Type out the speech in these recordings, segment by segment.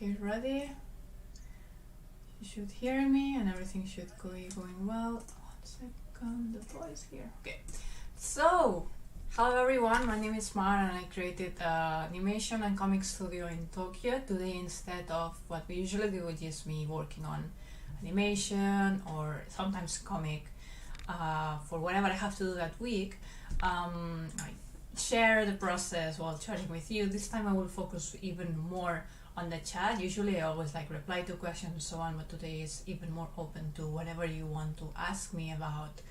Okay, ready? You should hear me and everything should be going well. 1 second, the voice here. Okay, so hello everyone, my name is Maru and I created an animation and comic studio in Tokyo. Today, instead of what we usually do, which is me working on animation or sometimes comic for whatever I have to do that week, I share the process while chatting with you. This time I will focus even more on the chat. Usually I always reply to questions and so on, but today is even more open to whatever you want to ask me about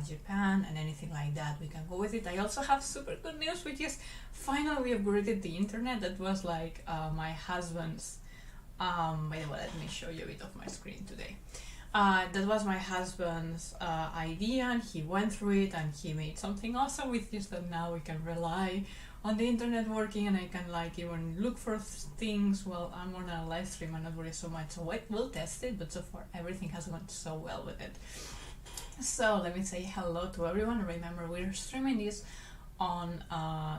Japan and anything like that. We can go with it. I also have super good news, which is finally we upgraded the internet. That was my husband's by the way, let me show you a bit of my screen today. That was my husband's idea, and he went through it and he made something awesome with this, that now we can rely on the internet working, and I can even look for things while I'm on a live stream and not worry so much. So we'll test it, but so far everything has gone so well with it. So let me say hello to everyone. Remember, we're streaming this on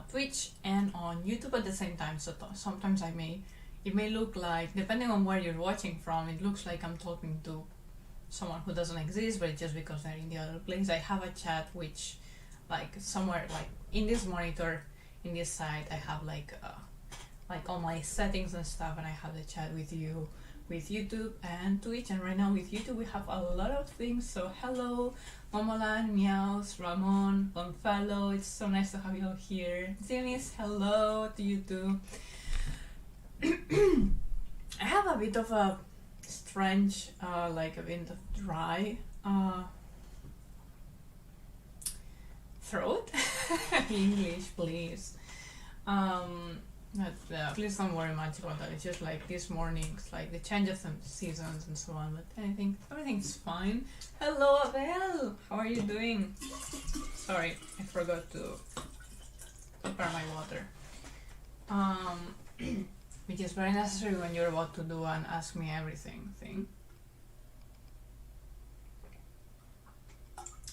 Twitch and on YouTube at the same time, so sometimes it may look like, depending on where you're watching from, it looks like I'm talking to someone who doesn't exist, but it's just because they're in the other place. I have a chat which somewhere in this monitor, in this side, I have all my settings and stuff, and I have the chat with you with YouTube and Twitch. And right now with YouTube we have a lot of things. So hello Momolan, Meows, Ramon, Gonzalo, it's so nice to have you all here. Zimis, hello to you too. I have a bit of a strange, a bit of dry throat. English, please. Please don't worry much about that. It's just this morning, it's the change of the seasons and so on. But I think everything's fine. Hello, Abel. How are you doing? Sorry, I forgot to prepare my water. Which is very necessary when you're about to do an Ask Me Everything thing.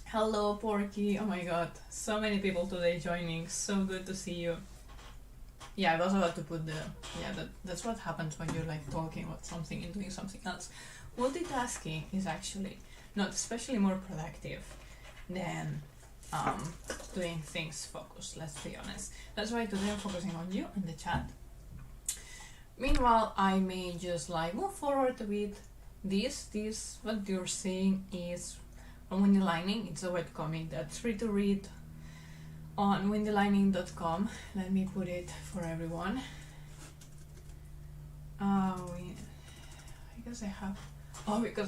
Hello, Porky. Oh my god, so many people today joining. So good to see you. Yeah, I was about to put that's what happens when you're talking about something and doing something else. Multitasking is actually not especially more productive than doing things focused, let's be honest. That's why today I'm focusing on you in the chat. Meanwhile, I may just move forward a bit. This what you're seeing is from Windy Lining. It's a webcomic that's free to read on windylining.com. Let me put it for everyone. Because I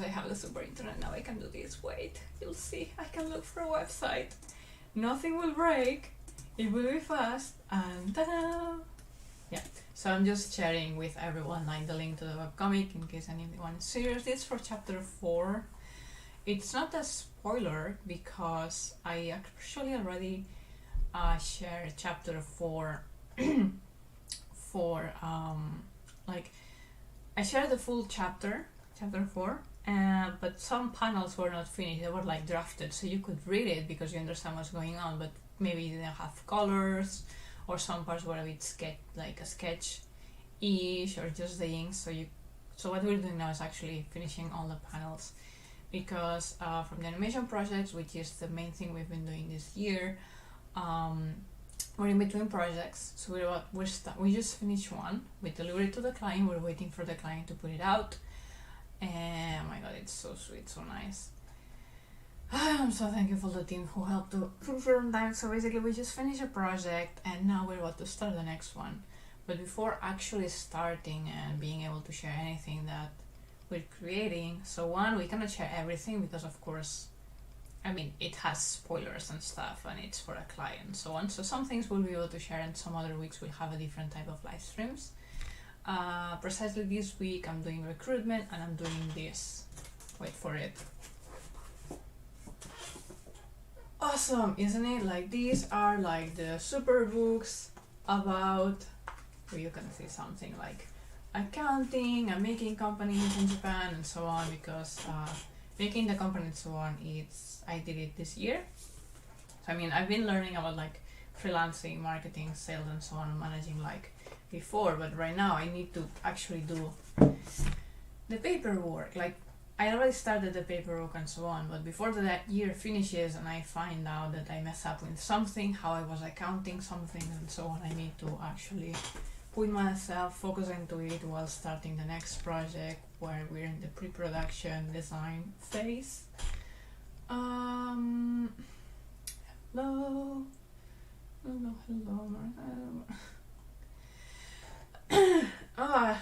have the super internet now, I can do this. Wait, you'll see. I can look for a website. Nothing will break. It will be fast, and ta-da! Yeah. So I'm just sharing with everyone the link to the webcomic in case anyone is serious. This for chapter 4. It's not a spoiler because I actually already shared chapter 4 for I shared the full chapter 4, but some panels were not finished. They were drafted, so you could read it because you understand what's going on, but maybe you didn't have colors, or some parts were a bit sketch-ish, or just the ink. So what we're doing now is actually finishing all the panels, because from the animation projects, which is the main thing we've been doing this year, we're in between projects. So we just finished one. We delivered it to the client. We're waiting for the client to put it out, and oh my god, it's so sweet, so nice. I'm so thankful for the team who helped to confirm that. So basically we just finished a project and now we're about to start the next one. But before actually starting and being able to share anything that we're creating, so one, we cannot share everything because of course, it has spoilers and stuff and it's for a client, so on. So some things we'll be able to share and some other weeks we'll have a different type of live streams. Precisely this week I'm doing recruitment and I'm doing this. Wait for it. Awesome, isn't it? These are the super books about, where you can see something accounting and making companies in Japan and so on, because making the company and so on, I did it this year. So I've been learning about freelancing, marketing, sales and so on, managing before, but right now I need to actually do the paperwork. Like, I already started the paperwork and so on, but before that year finishes and I find out that I mess up with something, how I was accounting something and so on, I need to actually put myself, focus into it while starting the next project where we're in the pre-production design phase. Hello.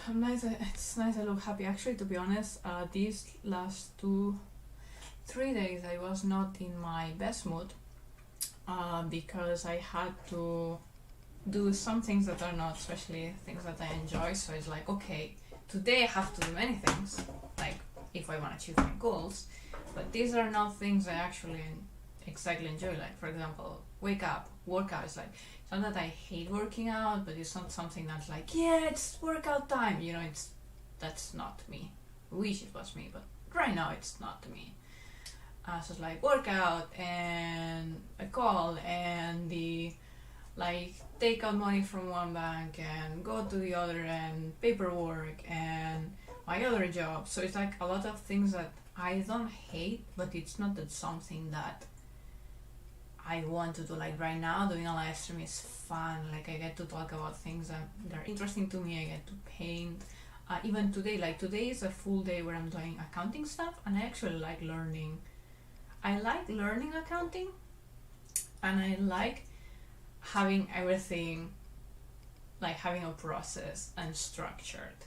I'm nice. It's nice. I look happy. Actually, to be honest, these last 2-3 days I was not in my best mood, because I had to do some things that are not, especially things that I enjoy. So it's like, okay, today I have to do many things, like if I want to achieve my goals, but these are not things I actually exactly enjoy. Like, for example, wake up, workout. It's like, it's not that I hate working out, but it's not something that's like, yeah, it's workout time, you know. That's not me. I wish it was me, but right now it's not me. So it's like workout and a call and the, like, take out money from one bank and go to the other, and paperwork and my other job. So it's like a lot of things that I don't hate, but it's not that something that I want to do. Like right now, doing a live stream is fun. Like, I get to talk about things that are interesting to me. I get to paint. Even today, like today is a full day where I'm doing accounting stuff, and I actually like learning. I like learning accounting, and I like having everything, like having a process and structured.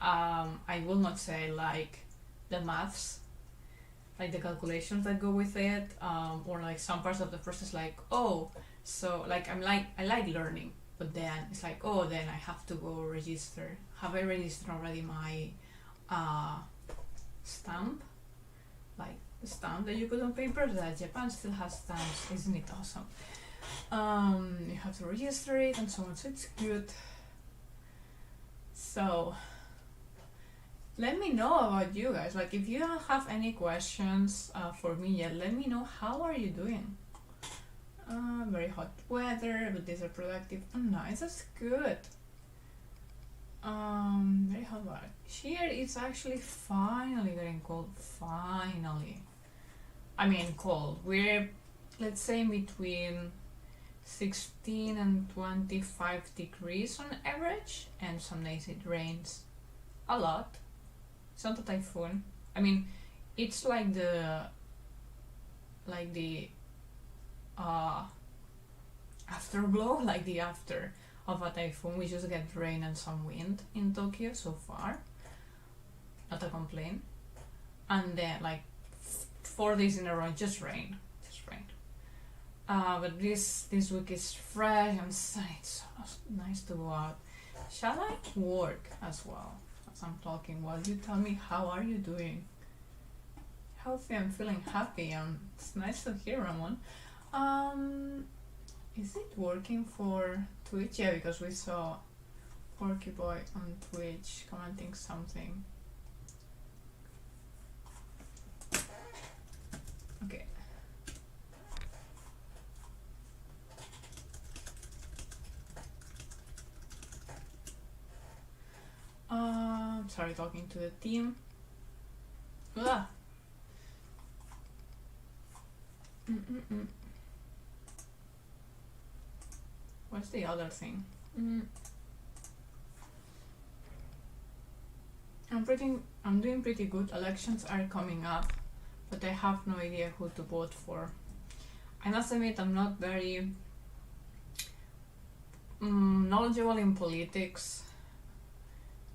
I will not say like the maths, like the calculations that go with it, or like some parts of the process, like, oh, so like I like learning, but then it's like, oh, then I have to go register. Have I registered already my stamp? Like the stamp that you put on paper, that Japan still has stamps, isn't it awesome? You have to register it and so on, so it's good. So let me know about you guys. Like, if you don't have any questions for me yet, let me know, how are you doing? Very hot weather, but these are productive. Oh, nice, that's good. Very hot weather. Here it's actually finally getting cold. Finally. I mean cold. We're, let's say, between 16 and 25 degrees on average, and some days it rains a lot. It's not a typhoon. I mean, it's like the afterglow, like the after of a typhoon. We just get rain and some wind in Tokyo so far. Not a complaint. And then like 4 days in a row, just rain. But this week is fresh and sunny. It's so nice to go out. Shall I work as well as I'm talking while you tell me how are you doing? Healthy, I'm feeling happy, and it's nice to hear, Ramon. Is it working for Twitch? Yeah, because we saw Porky Boy on Twitch commenting something. Okay. Sorry, talking to the team. Ah. What's the other thing? I'm doing pretty good. Elections are coming up, but I have no idea who to vote for. I must admit, I'm not very knowledgeable in politics.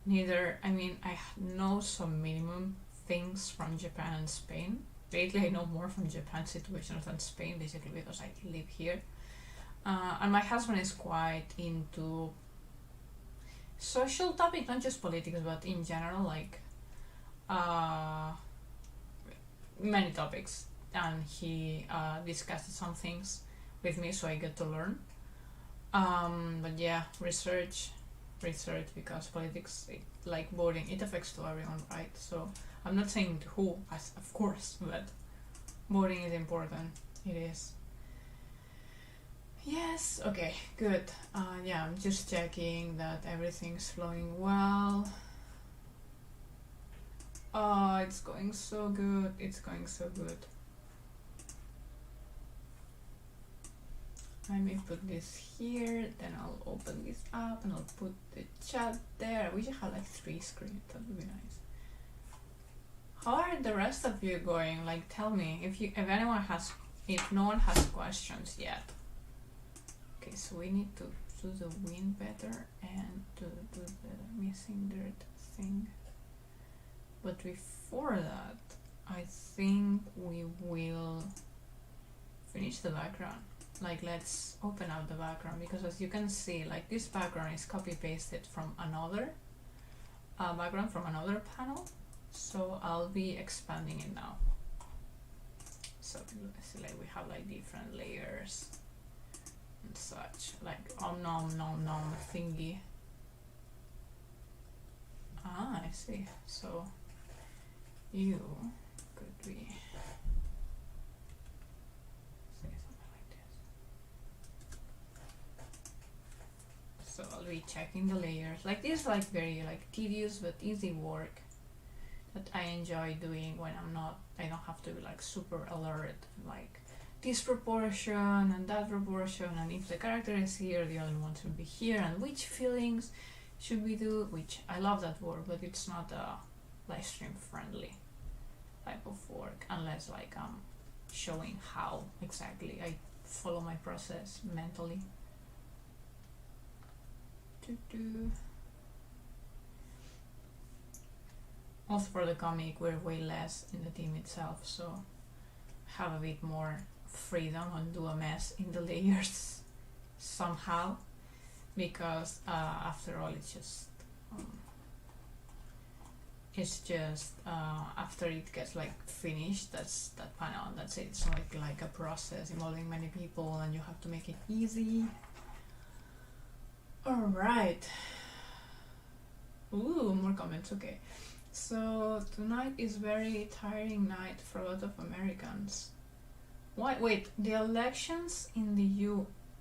Neither, I mean, I know some minimum things from Japan and Spain. Lately I know more from Japan situations than Spain, basically because I live here. And my husband is quite into social topics, not just politics, but in general, like many topics. And he discussed some things with me, so I get to learn. But yeah, research, because politics, like voting, it affects to everyone, right? So I'm not saying who, of course, but voting is important. It is. Yes, okay, good. Yeah, I'm just checking that everything's flowing well. Oh, it's going so good. It's going so good. Let me put this here, then I'll open this up and I'll put the chat there. I wish I had like 3 screens, that would be nice. How are the rest of you going? Like, tell me if no one has questions yet. Okay, so we need to do the wind better and to do the missing dirt thing. But before that, I think we will finish the background. Like, let's open up the background, because as you can see, like, this background is copy pasted from another background from another panel. So I'll be expanding it now. So see, like, we have like different layers and such, like nom thingy. Ah, I see. So you could be say something like this. So I'll be checking the layers. Like, this is like very like tedious but easy work that I enjoy doing when I don't have to be like super alert, like this proportion and that proportion, and if the character is here, the other one should be here, and which feelings should we do, which I love that work, but it's not a live stream friendly type of work, unless like I'm showing how exactly I follow my process mentally. Also for the comic, we're way less in the team itself, so have a bit more freedom and do a mess in the layers somehow, because after all, it's just after it gets like finished, that's that panel, and that's it. It's not like a process involving many people and you have to make it easy. All right. Ooh, more comments. Okay. So tonight is very tiring night for a lot of Americans. Why? Wait, the elections in the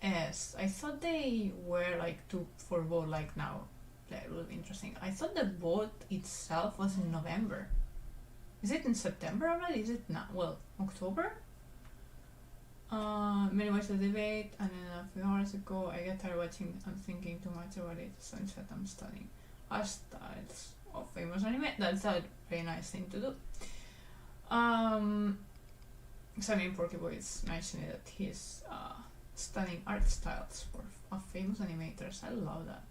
US, I thought they were like for vote like now. That would be interesting. I thought the vote itself was in November. Is it in September already? Is it not? Well, October? Many watched the debate, and then a few hours ago I got tired watching and thinking too much about it, so instead I'm studying hairstyles of famous anime. That's a very nice thing to do. Sammy Porkyboy is mentioning that he's studying art styles of famous animators. I love that.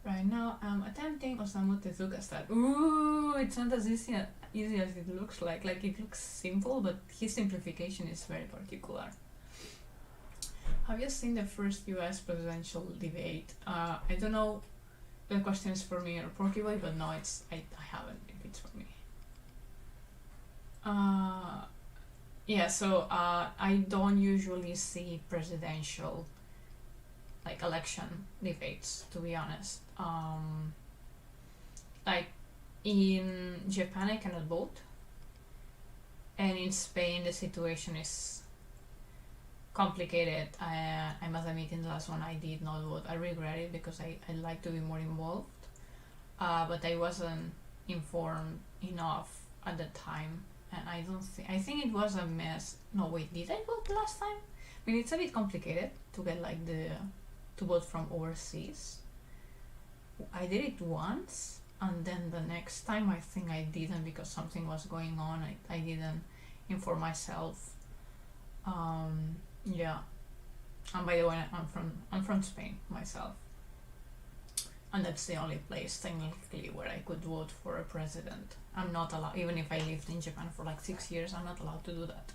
Right now I'm attempting Osamu Tezuka style. Ooh, it's not as easy as it looks like. Like, it looks simple, but his simplification is very particular. Have you seen the first US presidential debate? I don't know if the question is for me or Porkyboy, but no, I haven't, if it's for me. Yeah, so I don't usually see presidential like election debates, to be honest. Like, in Japan I cannot vote, and in Spain the situation is complicated. I must admit, in the last one I did not vote. I regret it because I like to be more involved, but I wasn't informed enough at the time, and I think it was a mess. No, wait, did I vote last time? I mean, it's a bit complicated to get like to vote from overseas. I did it once, and then the next time I think I didn't, because something was going on. I didn't inform myself. Yeah, and by the way, I'm from Spain myself, and that's the only place technically where I could vote for a president. I'm not allowed, even if I lived in Japan for like 6 years, I'm not allowed to do that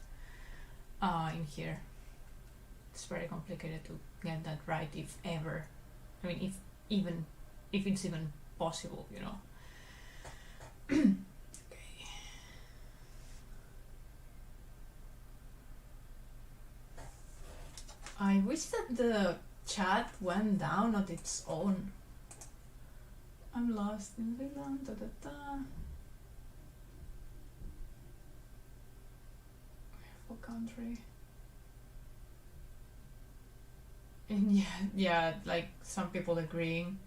in here. It's very complicated to get that right, if ever. I mean, if it's even possible, you know. Okay. I wish that the chat went down on its own. I'm lost in Finland. Wonderful country. And yeah, like some people agreeing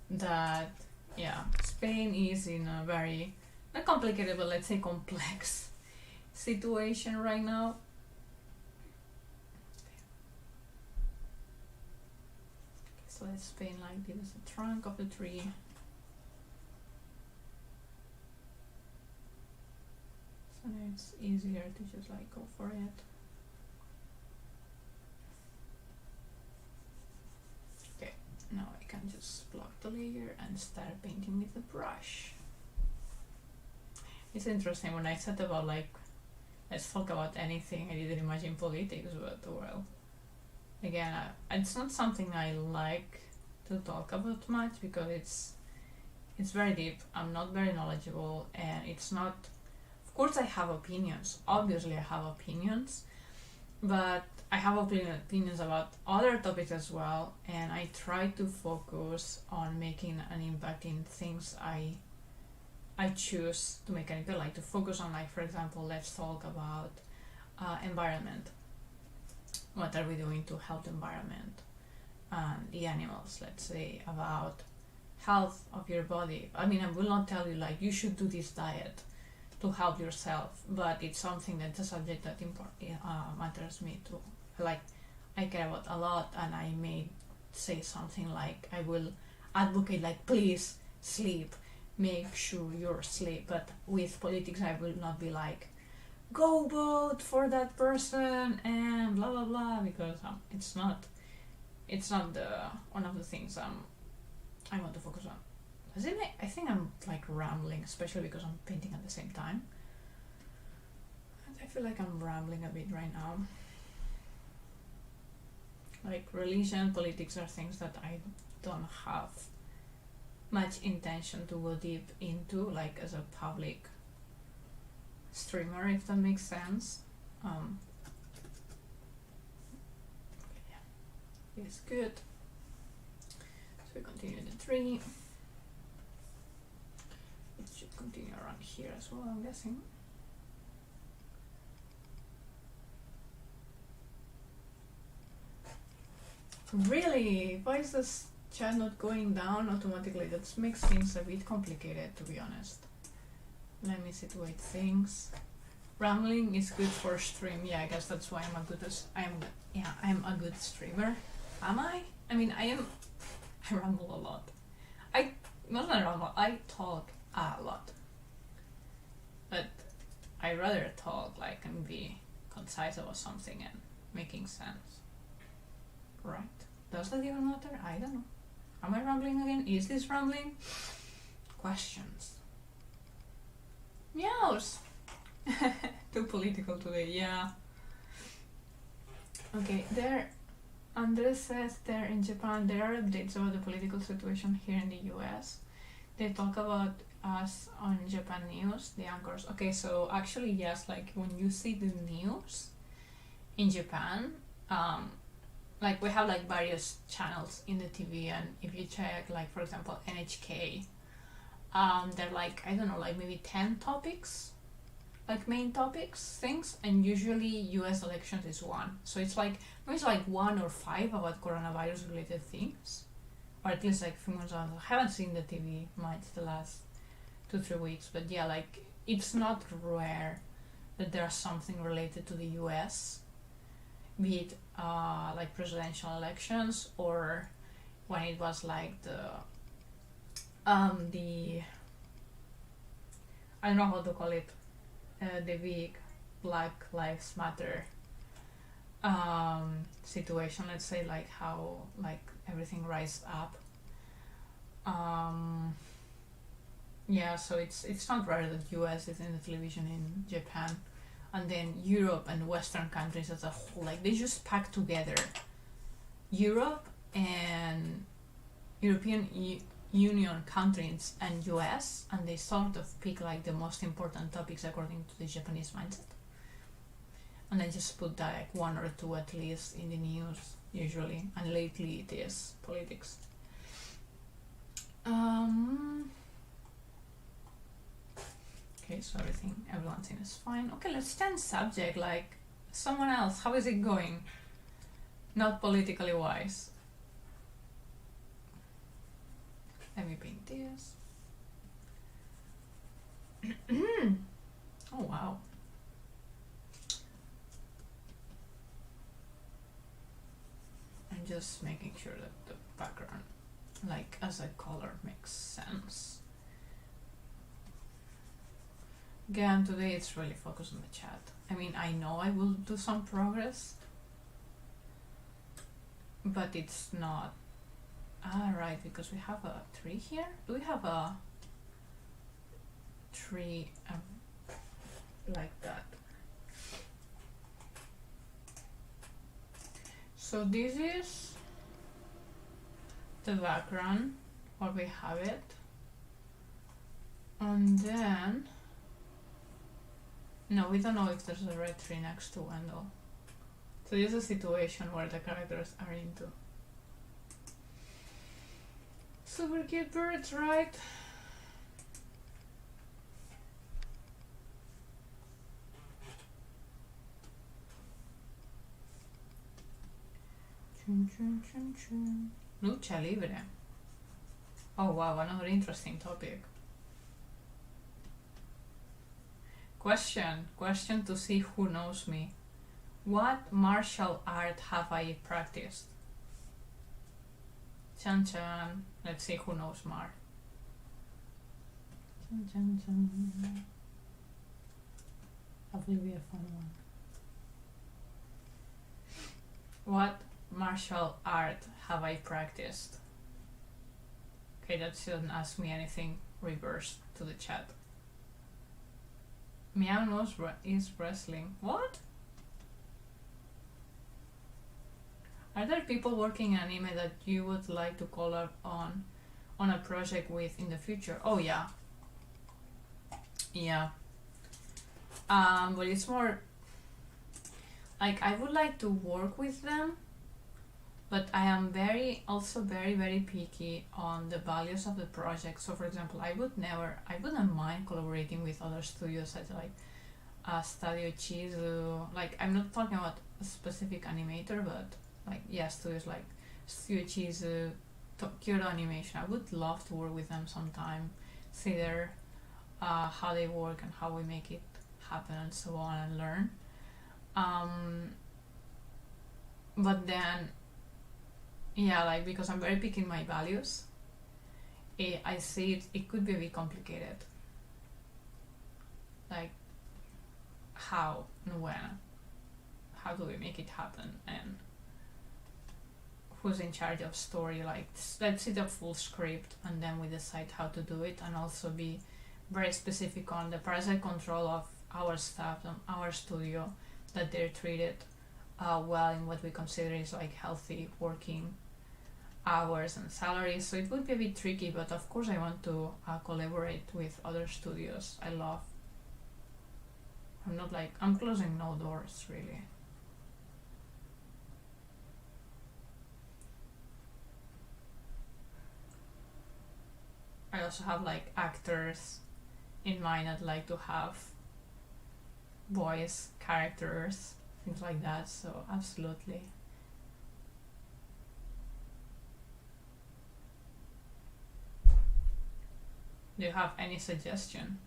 that Spain is in a very not complicated, but let's say complex situation right now. So let's paint like this is the trunk of the tree. So now it's easier to just like go for it. Okay, now I can just block the layer and start painting with the brush. It's interesting when I said about like let's talk about anything, I didn't imagine politics, but well, again, it's not something I like to talk about much because it's very deep. I'm not very knowledgeable, and it's not. Of course, I have opinions. Obviously, I have opinions, but I have opinions about other topics as well, and I try to focus on making an impact in things I choose to make an impact, like to focus on, like for example, let's talk about environment. What are we doing to help the environment and the animals? Let's say about health of your body. I mean, I will not tell you like you should do this diet to help yourself, but it's something that's a subject that matters me too. Like I care about a lot, and I may say something like I will advocate like please sleep, make sure you're asleep. But with politics, I will not be like go vote for that person and blah blah blah, because it's not the one of the things I want to focus on. Does it make, I think I'm like rambling, especially because I'm painting at the same time. And I feel like I'm rambling a bit right now. Like religion, politics are things that I don't have much intention to go deep into, like as a public streamer, if that makes sense. Yeah, it's good. So we continue the tree. It should continue around here as well, I'm guessing. Really? Why is this chat not going down automatically? That makes things a bit complicated, to be honest. Let me situate things. Rambling is good for stream. Yeah, I guess that's why I'm a good streamer. Am I? I mean, I ramble a lot. I talk a lot. But I rather talk like and be concise about something and making sense. Right? Does that even matter? I don't know. Am I rambling again? Is this rambling? Questions. Meows! Too political today, yeah. Okay, Andres says there in Japan there are updates about the political situation here in the US. They talk about us on Japan news, the anchors. Okay, so actually yes, like when you see the news in Japan, like we have like various channels in the TV, and if you check like for example NHK, they're like, I don't know, like maybe 10 topics, like main topics, things, and usually US elections is one. So it's like, maybe it's like 1 or 5 about coronavirus related things, or at least like few months on. I haven't seen the TV much the last 2-3 weeks, but yeah, like it's not rare that there's something related to the US, be it like presidential elections, or when it was like the I don't know how to call it, the big Black Lives Matter situation, let's say, like how like everything rised up. Yeah, so it's not rare that US is in the television in Japan, and then Europe and Western countries as a whole, like they just pack together Europe and European Union countries and US, and they sort of pick like the most important topics according to the Japanese mindset, and then just put like 1 or 2 at least in the news usually, and lately it is politics. Okay, so everyone's in is fine. Okay, let's change subject, like someone else. How is it going? Not politically wise. Let me paint this. Oh wow. I'm just making sure that the background, like as a color, makes sense. Again, today it's really focused on the chat. I mean, I know I will do some progress, but it's not. Ah, right, because we have a tree here. Do we have a tree like that? So this is the background, or we have it. And then, no, we don't know if there's a red tree next to Wendell. So this is a situation where the characters are into. Super cute birds, right? Chun, chun, chun, chun. Lucha libre. Oh wow, another interesting topic. Question to see who knows me. What martial art have I practiced? Chan chan. Let's see who knows Mar. Chan chan chan. Hopefully be a fun one. What martial art have I practiced? Okay, that shouldn't ask me anything. Reverse to the chat. Meow knows is wrestling. What? Are there people working in anime that you would like to collab on a project with in the future? Oh yeah. Yeah. But it's more like I would like to work with them, but I am also very picky on the values of the project. So for example, I wouldn't mind collaborating with other studios such like Studio Chizu. Like I'm not talking about a specific animator, but like yeah, studios like Studio Chizu, Kyoto Animation. I would love to work with them sometime, see their how they work and how we make it happen and so on, and learn. But then yeah, like because I'm very picky in my values, I see it could be a bit complicated. Like how and when, how do we make it happen, and who's in charge of story? Like let's see the full script and then we decide how to do it, and also be very specific on the parasite control of our staff and our studio, that they're treated well in what we consider is like healthy working hours and salaries. So it would be a bit tricky, but of course I want to collaborate with other studios. I'm closing no doors really. I also have like actors in mind I'd like to have, voice characters, things like that, so absolutely. Do you have any suggestion?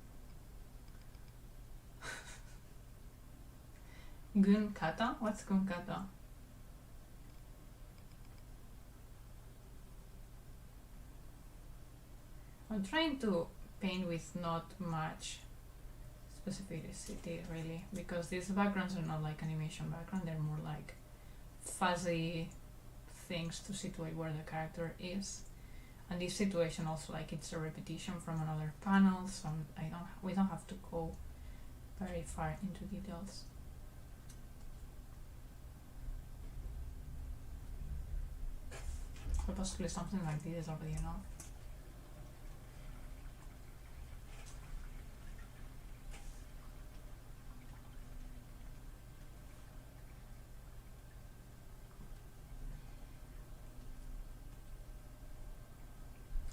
Gun kata? What's gun kata? I'm trying to paint with not much specificity really, because these backgrounds are not like animation background, they're more like fuzzy things to situate where the character is. And this situation also, like, it's a repetition from another panel, so we don't have to go very far into details. So possibly something like this is already enough.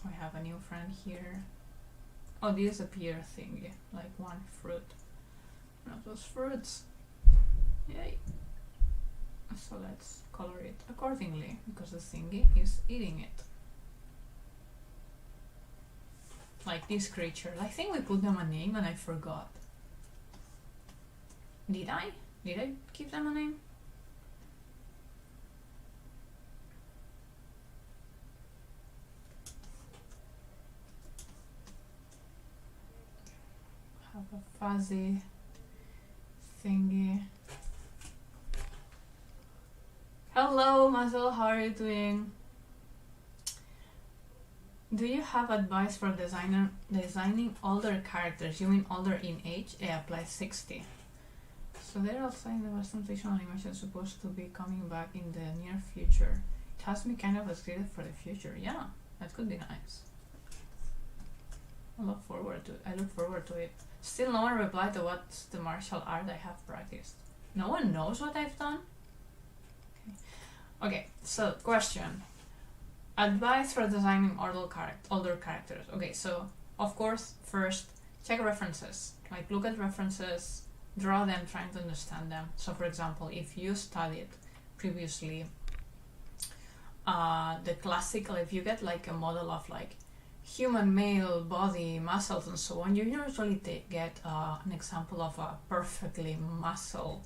I have a new friend here. Oh, this is a pear thingy, like one fruit. One of those fruits. Yay. So let's color it accordingly because the thingy is eating it. Like this creature. I think we put them a name and I forgot. Did I? Did I give them a name? Have a fuzzy thingy. Hello, Mazel, how are you doing? Do you have advice for designing older characters? You mean older in age? Yeah, plus 60. So they're also in the Western fictional animation supposed to be coming back in the near future. It has me kind of excited for the future. Yeah, that could be nice. I look forward to it. Still no one replied to what's the martial art I have practiced. No one knows what I've done? Okay, so question. Advice for designing older characters. Okay, so of course, first check references. Like look at references, draw them, trying to understand them. So for example, if you studied previously the classical, if you get like a model of like human male body, muscles and so on, you usually get an example of a perfectly muscle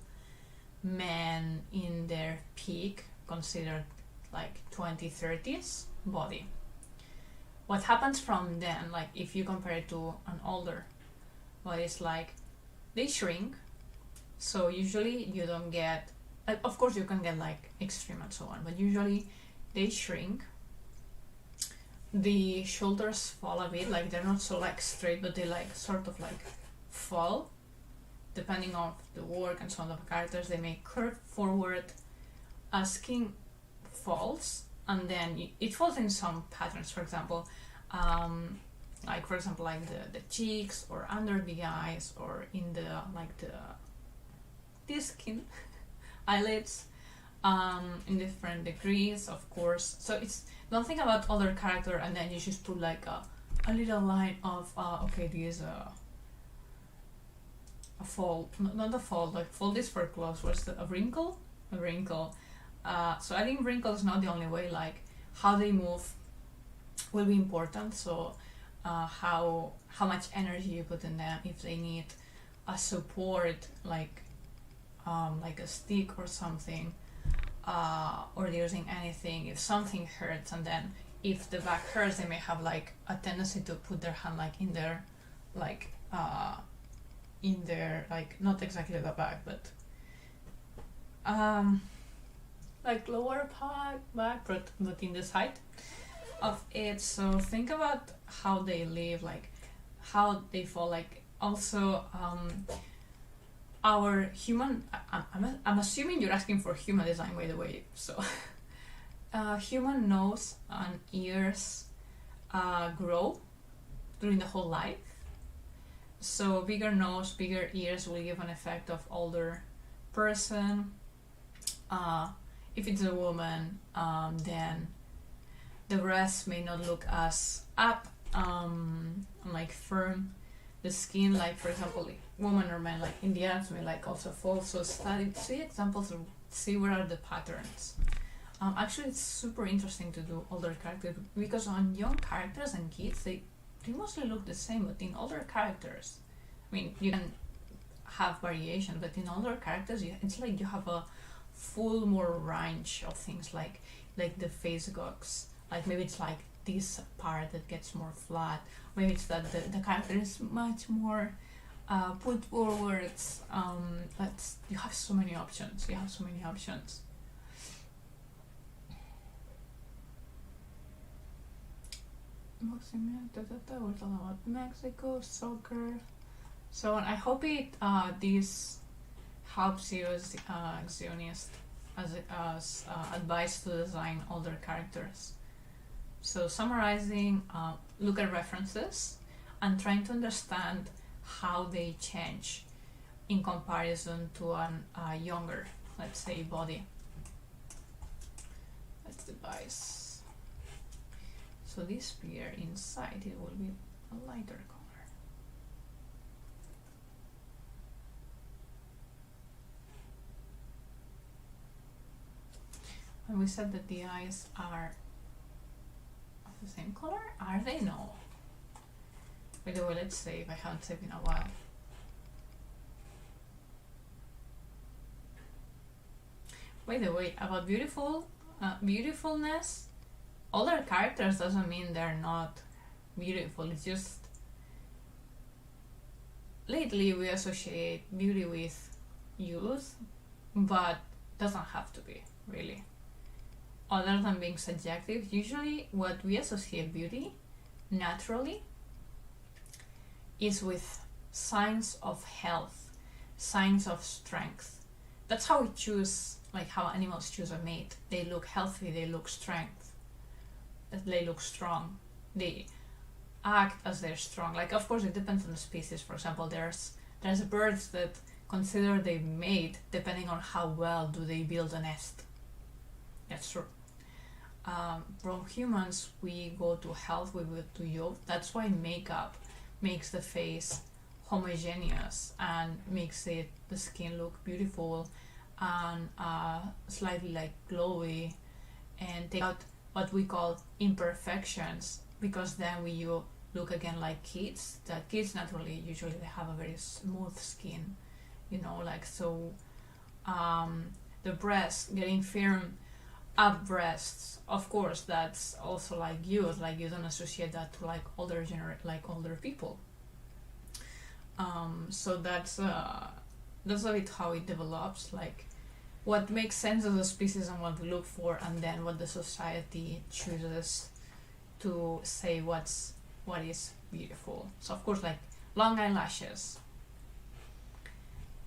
man in their peak, considered like 20-30s body. What happens from then, like if you compare it to an older body, is like they shrink. So usually you don't get, like, of course you can get like extreme and so on, but usually they shrink. The shoulders fall a bit, like they're not so like straight, but they like sort of like fall depending on the work and so on of the characters. They may curve forward. Skin falls, and then it falls in some patterns. For example, like the cheeks or under the eyes or in the this skin eyelids, in different degrees, of course. So it's, don't think about older character and then you just put like a little line of okay, this a fold, not a fold, like fold is for clothes. What's a wrinkle? A wrinkle. So I think wrinkle is not the only way. Like how they move will be important. So how much energy you put in them, if they need a support like a stick or something, or they're using anything. If something hurts, and then if the back hurts, they may have like a tendency to put their hand like in their like not exactly the back, but like lower back, but in the side of it. So think about how they live, like how they fall. Like also our human, I'm assuming you're asking for human design, by the way. So human nose and ears grow during the whole life. So bigger nose, bigger ears will give an effect of older person. If it's a woman, then the breasts may not look as up, like firm. The skin, like for example, woman or man, like in the arms may like also fall. So see examples and see where are the patterns. Actually, it's super interesting to do older characters, because on young characters and kids, they mostly look the same, but in older characters, I mean, you can have variation, but in older characters, it's like you have a full more range of things, like the face gags, like maybe it's like this part that gets more flat, maybe it's that the character is much more put forwards. You have so many options. We're talking about Mexico, soccer, so on. I hope this helps you as Xionist, as advice to design older characters. So summarizing, look at references and trying to understand how they change in comparison to a younger, let's say, body. That's the device. So this spear inside, it will be a lighter color. And we said that the eyes are of the same color? Are they? No. By the way, let's save. I haven't saved in a while. By the way, about beautifulness, other characters doesn't mean they're not beautiful. It's just lately we associate beauty with youth, but doesn't have to be, really. Other than being subjective, usually what we associate beauty naturally is with signs of health, signs of strength. That's how we choose, like how animals choose a mate. They look healthy, they look strength, they look strong, they act as they're strong. Like, of course, it depends on the species. For example, there's birds that consider they mate depending on how well do they build a nest. That's true. From humans, we go to health, we go to youth. That's why makeup makes the face homogeneous and makes the skin look beautiful and slightly like glowy, and take out what we call imperfections, because then you look again like kids. That kids naturally, usually they have a very smooth skin, you know, like so. The breast getting firm, up breasts, of course, that's also like youth. Like, you don't associate that to like older people. So that's a bit how it develops, like what makes sense as a species and what we look for, and then what the society chooses to say what is beautiful. So of course, like long eyelashes,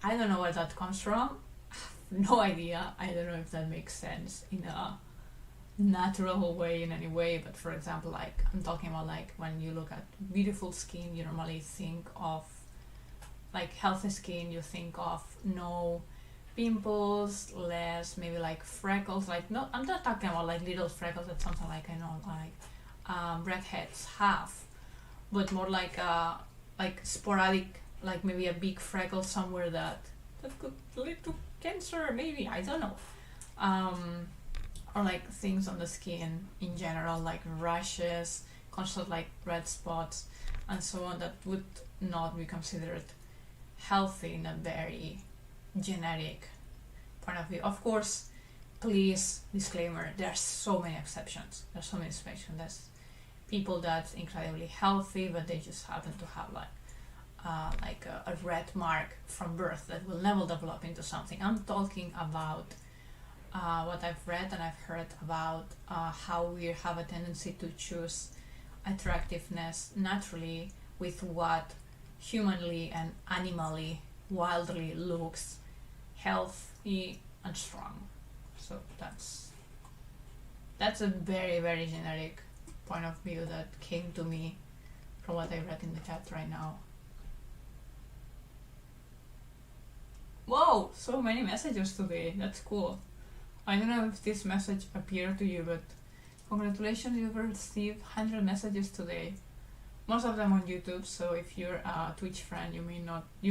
I don't know where that comes from. No idea. I don't know if that makes sense in a natural way in any way, but for example, like I'm talking about, like when you look at beautiful skin, you normally think of like healthy skin, you think of no pimples, less maybe like freckles, like no, I'm not talking about like little freckles that something like I know like redheads have, but more like sporadic, like maybe a big freckle somewhere that could lead to cancer, maybe, I don't know. Or like things on the skin in general, like rashes, constant like red spots and so on, that would not be considered healthy in a very generic point of view. Of course, please, disclaimer, there are so many exceptions. There's people that's incredibly healthy, but they just happen to have like a red mark from birth that will never develop into something. I'm talking about what I've read and I've heard about how we have a tendency to choose attractiveness naturally with what humanly and animally, wildly looks healthy and strong. So that's a very, very generic point of view that came to me from what I read in the chat right now. Whoa, so many messages today. That's cool. I don't know if this message appeared to you, but congratulations, you've received 100 messages today. Most of them on YouTube, so if you're a Twitch friend, you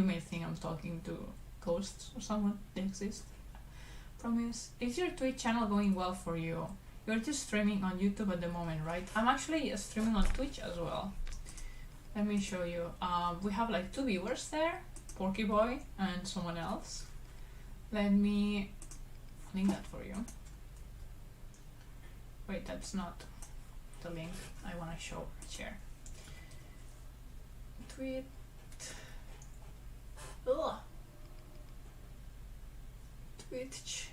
may think I'm talking to ghosts or someone. They exist. Promise. Is your Twitch channel going well for you? You're just streaming on YouTube at the moment, right? I'm actually streaming on Twitch as well. Let me show you. We have like 2 viewers there, Porky Boy and someone else. Let me link that for you. Wait, that's not the link I want to share. Tweet. Ugh. Twitch.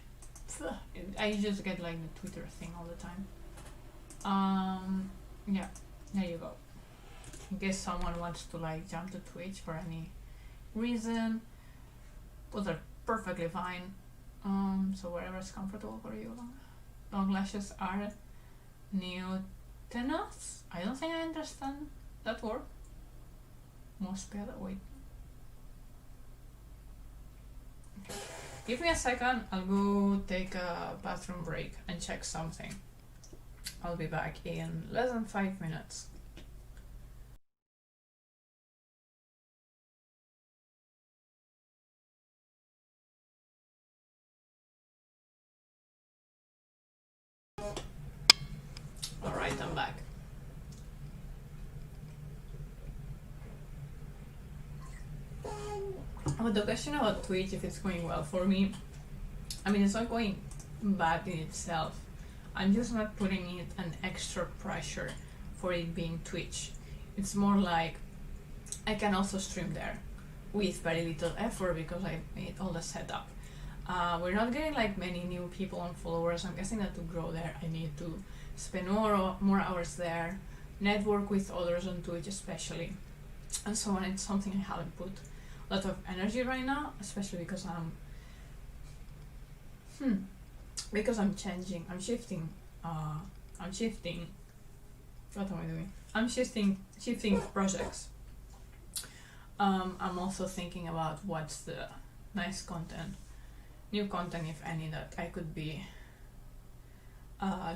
Ugh. I just get like the Twitter thing all the time. Yeah, there you go. In case someone wants to like jump to Twitch for any reason, those are perfectly fine. So wherever is comfortable for you. Long lashes are mutinous. I don't think I understand that word. Most better. Wait. Okay. Give me a second. I'll go take a bathroom break and check something. I'll be back in less than 5 minutes. Alright, I'm back. But the question about Twitch, if it's going well for me, I mean, it's not going bad in itself. I'm just not putting it an extra pressure for it being Twitch. It's more like I can also stream there with very little effort because I made all the setup. We're not getting like many new people and followers. I'm guessing that to grow there I need to spend more hours there, network with others on Twitch especially, and so on. It's something I haven't put a lot of energy right now, especially because I'm changing, I'm shifting, what am I doing? I'm shifting projects. I'm also thinking about what's the nice content, new content if any, that I could be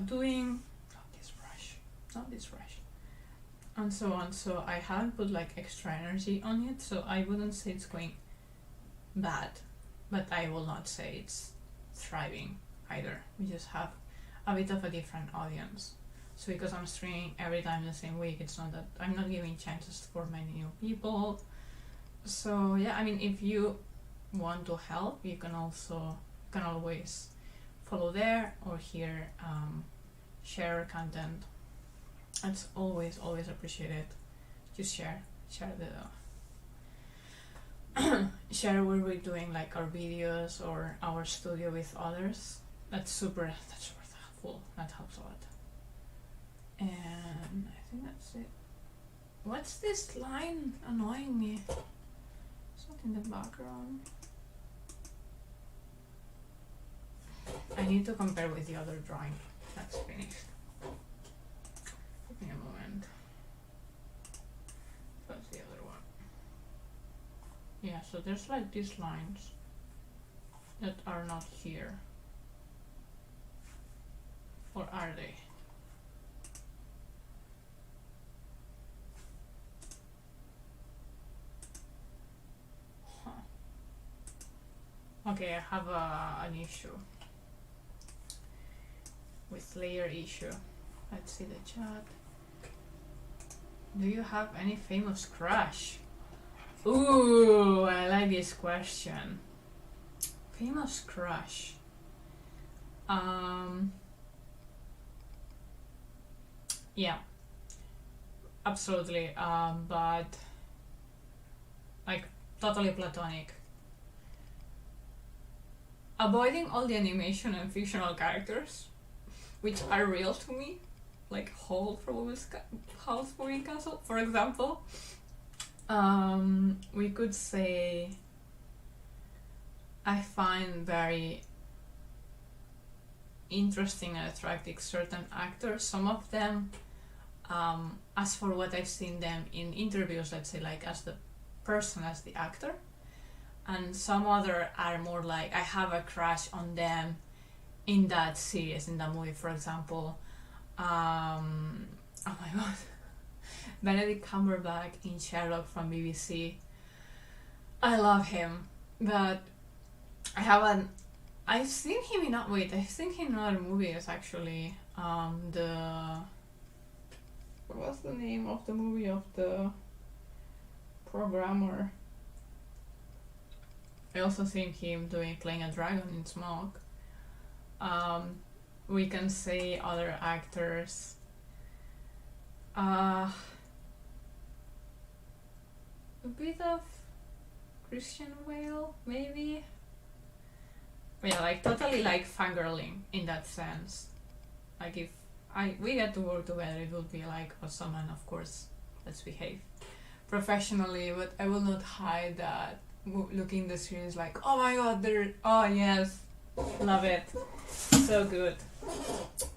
doing. Not this brush. And so on. So I haven't put like extra energy on it, so I wouldn't say it's going bad, but I will not say it's thriving either. We just have a bit of a different audience. So because I'm streaming every time the same week, it's not that I'm not giving chances for many new people. So yeah, I mean, if you want to help, you can always follow there or here, share content. It's always appreciated. Just share share where we're doing like our videos or our studio with others. That's super helpful. That helps a lot. And I think that's it. What's this line annoying me? It's not in the background. I need to compare with the other drawing that's finished. Give me a moment. That's the other one. Yeah, so there's like these lines that are not here. Or are they? Huh. Okay, I have an issue with layer issue. Let's see the chat. Do you have any famous crush? Ooh, I like this question. Famous crush. Yeah, absolutely. But like totally platonic. Avoiding all the animation and fictional characters, which are real to me, like Howl's Moving Castle, for example. We could say I find very interesting and attractive certain actors. Some of them, as for what I've seen them in interviews, let's say like as the person, as the actor, and some other are more like I have a crush on them in that series, in that movie, for example. Oh my god, Benedict Cumberbatch in Sherlock from BBC. I love him, but I've seen him in other movies actually. What was the name of the movie of the programmer? I also seen him playing a dragon in Smoke. We can say other actors. A bit of Christian Bale, maybe. Yeah, like totally like fangirling in that sense. Like if we get to work together, it would be like awesome, and of course, let's behave professionally. But I will not hide that looking the series like, oh my god, oh yes, love it, so good,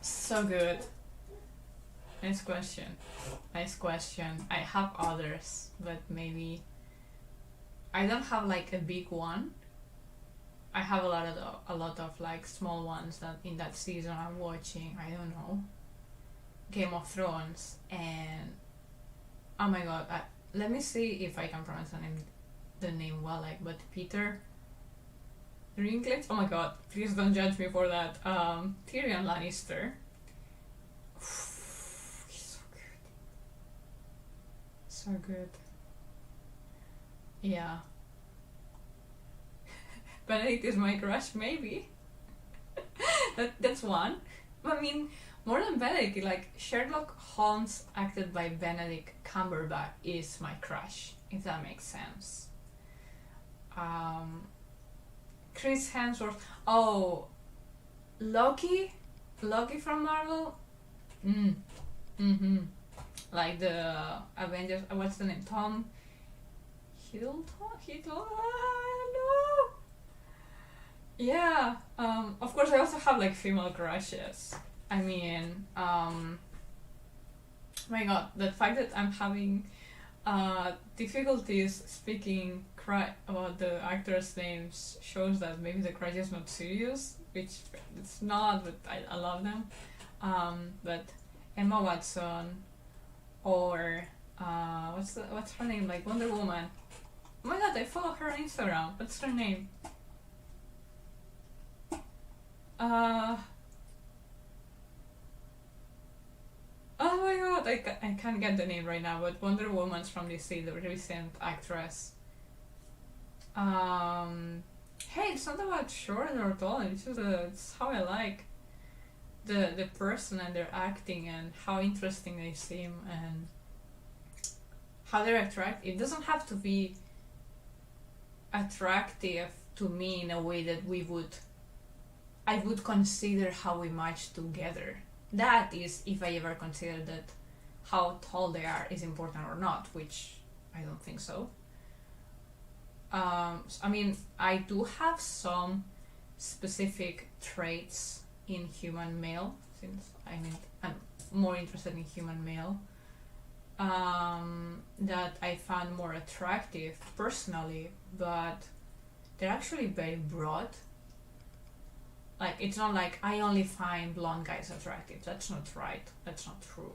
so good. Nice question. I have others, but maybe I don't have like a big one. I have a lot of like small ones that in that season I'm watching. I don't know, Game of Thrones, and oh my god, let me see if I can pronounce the name well, like, but Peter Dinklage. Oh my god, please don't judge me for that. Tyrion Lannister. so good. Yeah. Benedict is my crush, maybe. That's one. I mean, more than Benedict, like Sherlock Holmes acted by Benedict Cumberbatch is my crush, if that makes sense. Chris Hemsworth. Oh, Loki from Marvel. Like the Avengers. What's the name? Tom Hiddleston. I don't know. Yeah. Of course, I also have like female crushes. I mean, my God, the fact that I'm having difficulties speaking about the actors' names shows that maybe the crush is not serious, which it's not, but I love them. But Emma Watson, or what's her name? Like Wonder Woman. Oh my God, I follow her on Instagram. What's her name? Oh my God, I can't get the name right now, but Wonder Woman's from DC, the recent actress. Hey, it's not about short or tall, it's how I like the person and their acting and how interesting they seem and how they're attractive. It doesn't have to be attractive to me in a way that I would consider how we match together. That is, if I ever consider that how tall they are is important or not, which I don't think so. I mean, I do have some specific traits in human male, since I'm more interested in human male, that I found more attractive personally, but they're actually very broad. Like, it's not like I only find blonde guys attractive. That's not right. That's not true.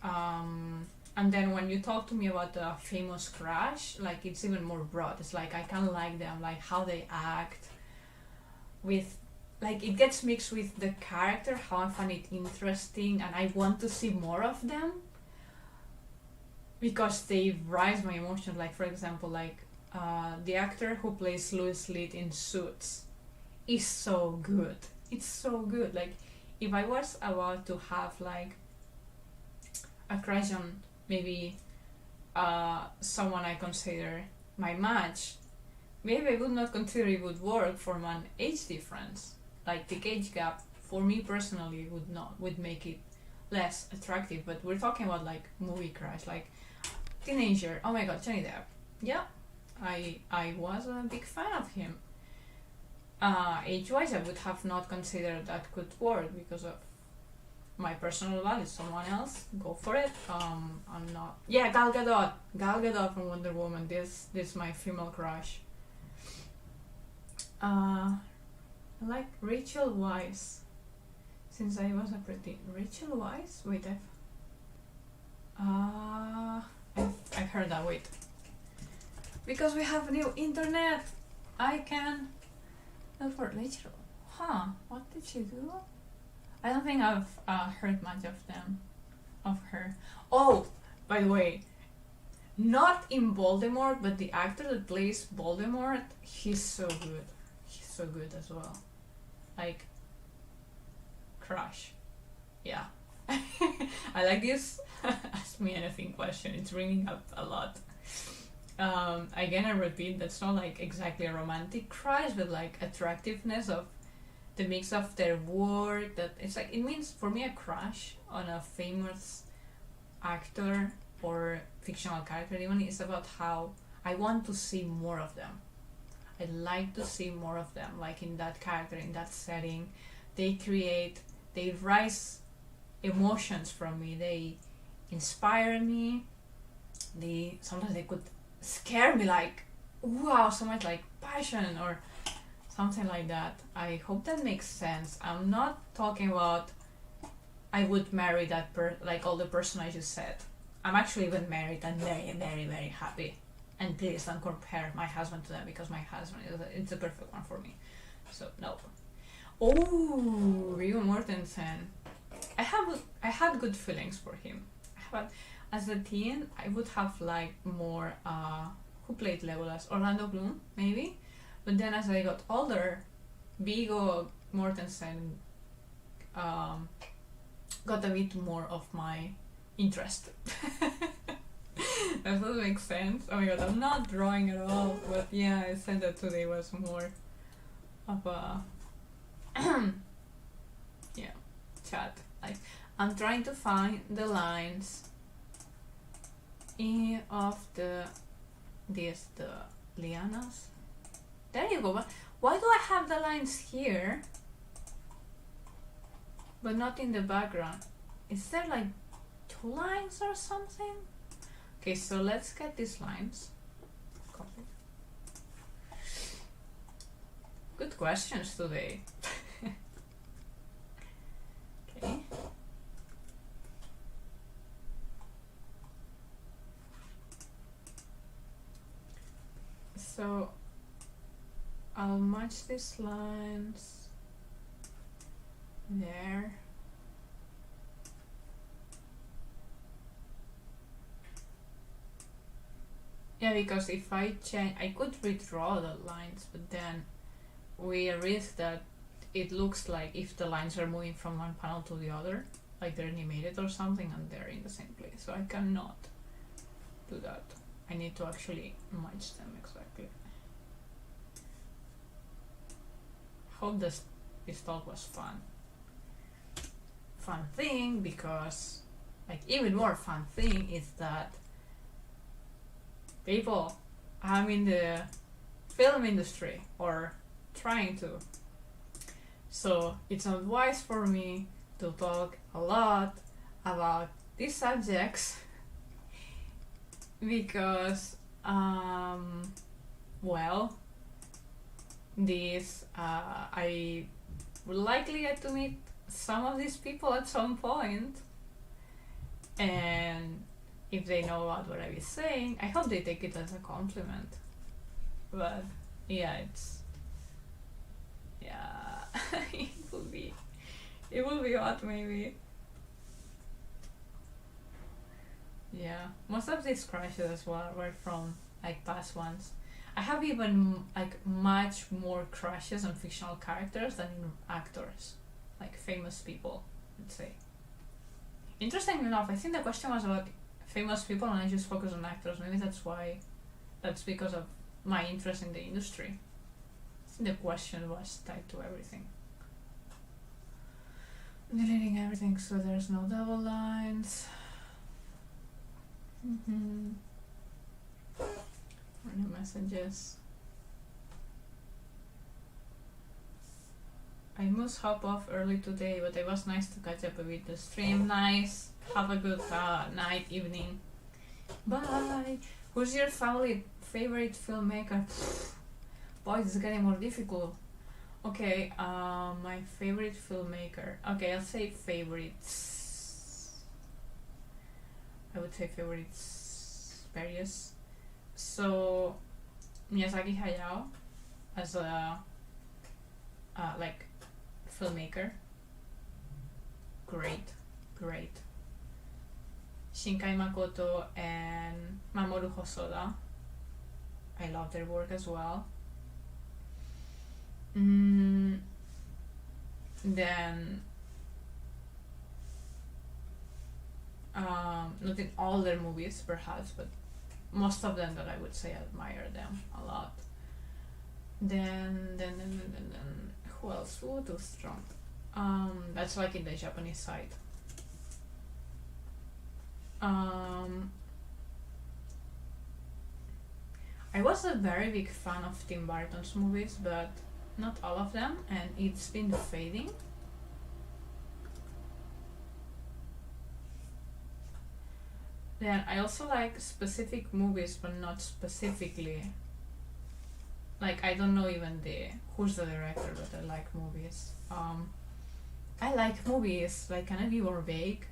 And then when you talk to me about the famous crush, like, it's even more broad. It's like I kind of like them, like how they act with, like, it gets mixed with the character, how I find it interesting, and I want to see more of them because they rise my emotions. Like, for example, like the actor who plays Louis Litt in Suits is so good. It's so good. Like, if I was about to have like a crush on maybe someone I consider my match, maybe I would not consider it would work from an age difference. Like, the age gap for me personally would make it less attractive. But we're talking about like movie crush, like teenager. Oh my God, Johnny Depp. Yeah, I was a big fan of him. Age-wise, I would have not considered that could work because of my personal values. Someone else, go for it. I'm not. Yeah, Gal Gadot from Wonder Woman. This is my female crush. I like Rachel Weisz. Since I was a pretty Rachel Weisz. Wait, I've heard that. Wait, because we have new internet, I can. For Rachel, what did she do? I don't think I've heard much of her. Oh, by the way, not in Voldemort, but the actor that plays Voldemort, he's so good. He's so good as well. Like, crush. Yeah. I like this Ask Me Anything question. It's ringing up a lot. Again, I repeat, that's not like exactly a romantic crush, but like attractiveness of the mix of their work. That it's like, it means for me a crush on a famous actor or fictional character even is about how I want to see more of them. I like to see more of them, like in that character, in that setting. They rise emotions from me. They inspire me. Sometimes they could scare me, like, wow, so much like passion or something like that. I hope that makes sense. I'm not talking about I would marry that like all the person I just said. I'm actually even married and very, very, very happy. And please don't compare my husband to them, because my husband it's the perfect one for me. So no. Oh, Viggo Mortensen. I had good feelings for him. as a teen, I would have liked more, who played Legolas? Orlando Bloom, maybe? But then as I got older, Viggo Mortensen got a bit more of my interest. Does that make sense? Oh my god, I'm not drawing at all, but yeah, I said that today was more of a yeah, chat. Like, I'm trying to find the lines of the lianas. There you go. But why do I have the lines here but not in the background? Is there like 2 lines or something? Okay, so let's get these lines. Copy. Good questions today. Okay. So I'll match these lines there. Yeah, because if I change, I could redraw the lines, but then we risk that it looks like if the lines are moving from one panel to the other, like they're animated or something and they're in the same place. So I cannot do that. I need to actually match them exactly. Hope this talk was fun. Fun thing, because like even more fun thing is that people, I'm in the film industry or trying to. So it's not wise for me to talk a lot about these subjects because, well, I will likely get to meet some of these people at some point, and if they know about what I was saying, I hope they take it as a compliment. But yeah, it will be odd maybe. Yeah, most of these crushes as well were from like past ones. I have even like much more crushes on fictional characters than in actors, like famous people, let's say. Interestingly enough, I think the question was about famous people and I just focus on actors. Maybe that's because of my interest in the industry. I think the question was tied to everything. Deleting everything so there's no double lines. New messages. I must hop off early today, but it was nice to catch up with the stream. Nice. Have a good night, evening. Bye. Who's your favorite filmmaker? Boy, this is getting more difficult. Okay, my favorite filmmaker. Okay, I'll say favorites. I would say favorites various. So Miyazaki Hayao as a like filmmaker. Great. Shinkai Makoto and Mamoru Hosoda. I love their work as well. Then not in all their movies perhaps, but most of them that I would say I admire them a lot. Then who else? Who too strong? That's like in the Japanese side. I was a very big fan of Tim Burton's movies, but not all of them, and it's been fading. Then I also like specific movies, but not specifically. Like, I don't know even who's the director, but I like movies. I like movies, like, can I be more vague?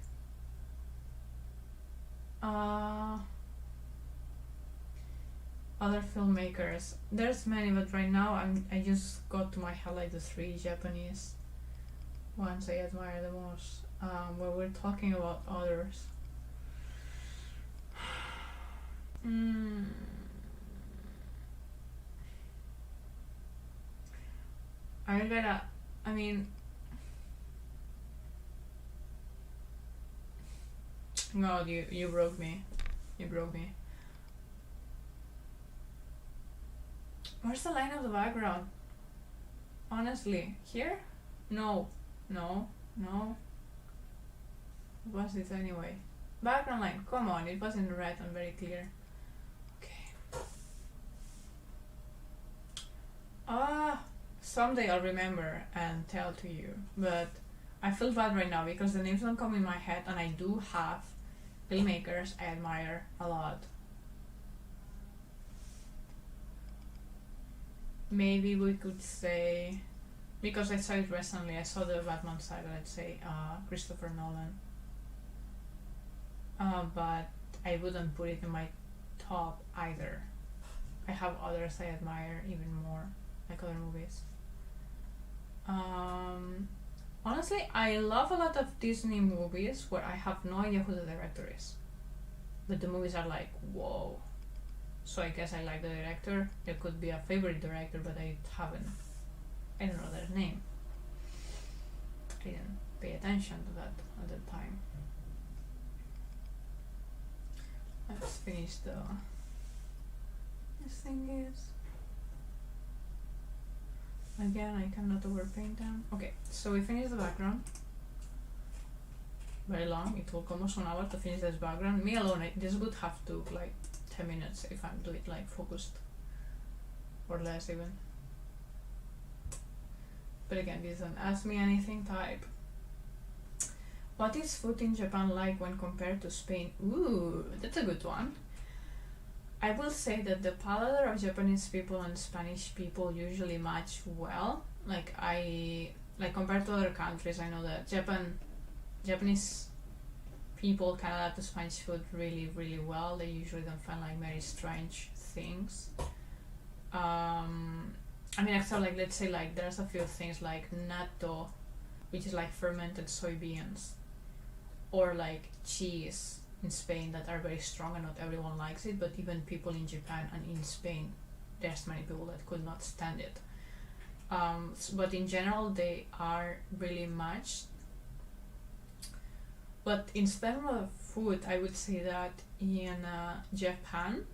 Other filmmakers. There's many, but right now I just got to my head like the 3 Japanese ones I admire the most. Where we're talking about others. Mm. I mean, God, you broke me. You broke me. Where's the line of the background? Honestly, here? No, no, no. What was this anyway? Background line, come on, it was in red and very clear. Okay. Someday I'll remember and tell to you, but I feel bad right now because the names don't come in my head, and I do have filmmakers I admire a lot. Maybe we could say, because I saw it recently, I saw the Batman saga, I'd say Christopher Nolan. But I wouldn't put it in my top either. I have others I admire even more, like other movies. Honestly, I love a lot of Disney movies where I have no idea who the director is, but the movies are like, whoa. So I guess I like the director. There could be a favorite director, but I don't know their name. I didn't pay attention to that at the time. Let's finish this thing is. Again, I cannot overpaint them. Okay, so we finished the background. Very long, it took almost 1 hour to finish this background. Me alone, this would have took like 10 minutes if I'm doing it like focused, or less even. But again, this is an Ask Me Anything type. What is food in Japan like when compared to Spain? Ooh, that's a good one. I will say that the palate of Japanese people and Spanish people usually match well. Like compared to other countries, I know that Japanese people can adapt to Spanish food really, really well. They usually don't find like very strange things. I mean, except like, let's say like there's a few things like natto, which is like fermented soybeans, or like cheese in Spain that are very strong and not everyone likes it, but even people in Japan and in Spain, there's many people that could not stand it. But in general, they are really matched. But instead of food, I would say that in Japan,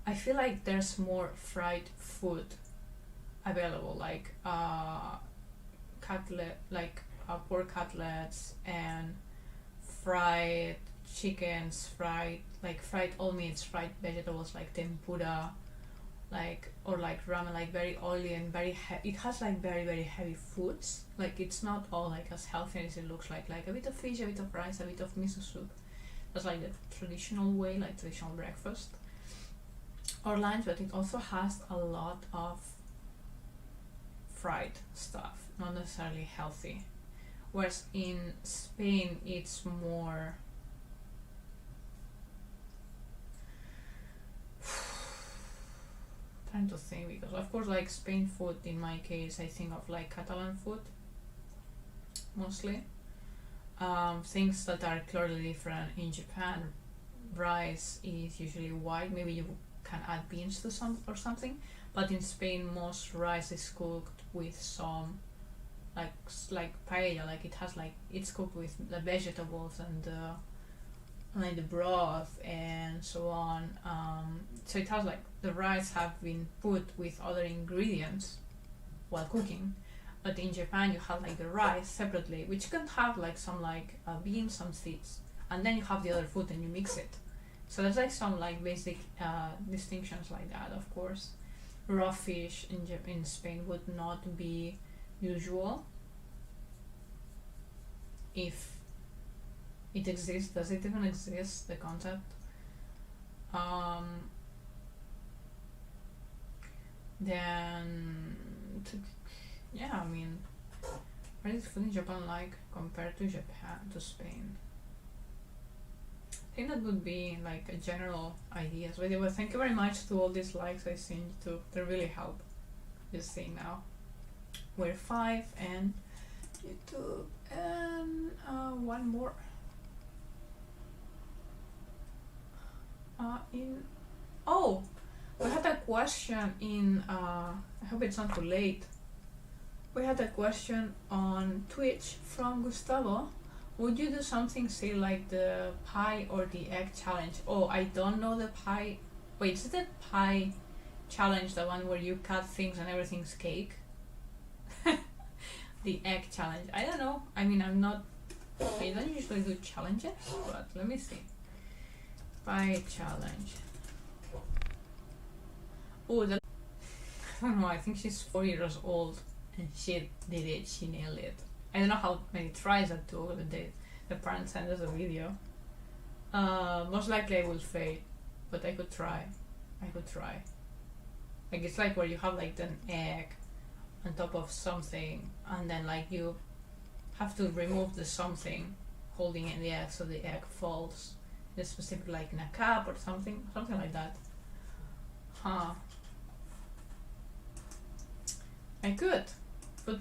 I feel like there's more fried food available, like pork cutlets and fried chickens, fried all meats, fried vegetables like tempura, or like ramen, like very oily and very it has like very, very heavy foods. Like it's not all like as healthy as it looks like a bit of fish, a bit of rice, a bit of miso soup. That's like the traditional way, like traditional breakfast or lunch, but it also has a lot of fried stuff, not necessarily healthy. Whereas in Spain, it's more trying to think, because of course like Spain food, in my case I think of like Catalan food mostly. Things that are clearly different in Japan, rice is usually white, maybe you can add beans to some or something, but in Spain most rice is cooked with some like paella, like it has like it's cooked with the vegetables and like the broth and so on. So it has like the rice have been put with other ingredients while cooking, but in Japan you have like the rice separately, which can have like some beans, some seeds, and then you have the other food and you mix it. So there's like some like basic distinctions like that. Of course, raw fish in Spain would not be usual. If it exists, does it even exist, the concept? Then yeah, I mean, what is food in Japan like compared to Spain? I think that would be like a general idea. So anyway, thank you very much to all these likes I seen YouTube. They really help this thing now. We're 5 and YouTube and one more. In question in, I hope it's not too late. We had a question on Twitch from Gustavo. Would you do something, say, like the pie or the egg challenge? Oh, I don't know the pie. Wait, is it the pie challenge, the one where you cut things and everything's cake? The egg challenge. I don't know. I mean, I don't usually do challenges, but let me see. Pie challenge. Oh, I don't know. I think she's 4 years old and she did it. She nailed it. I don't know how many tries that took. The parents sent us a video. Most likely I will fail, but I could try. Like, it's like where you have like an egg on top of something, and then like you have to remove the something holding in the egg so the egg falls. It's specific, like in a cup or something like that. Huh. I could, but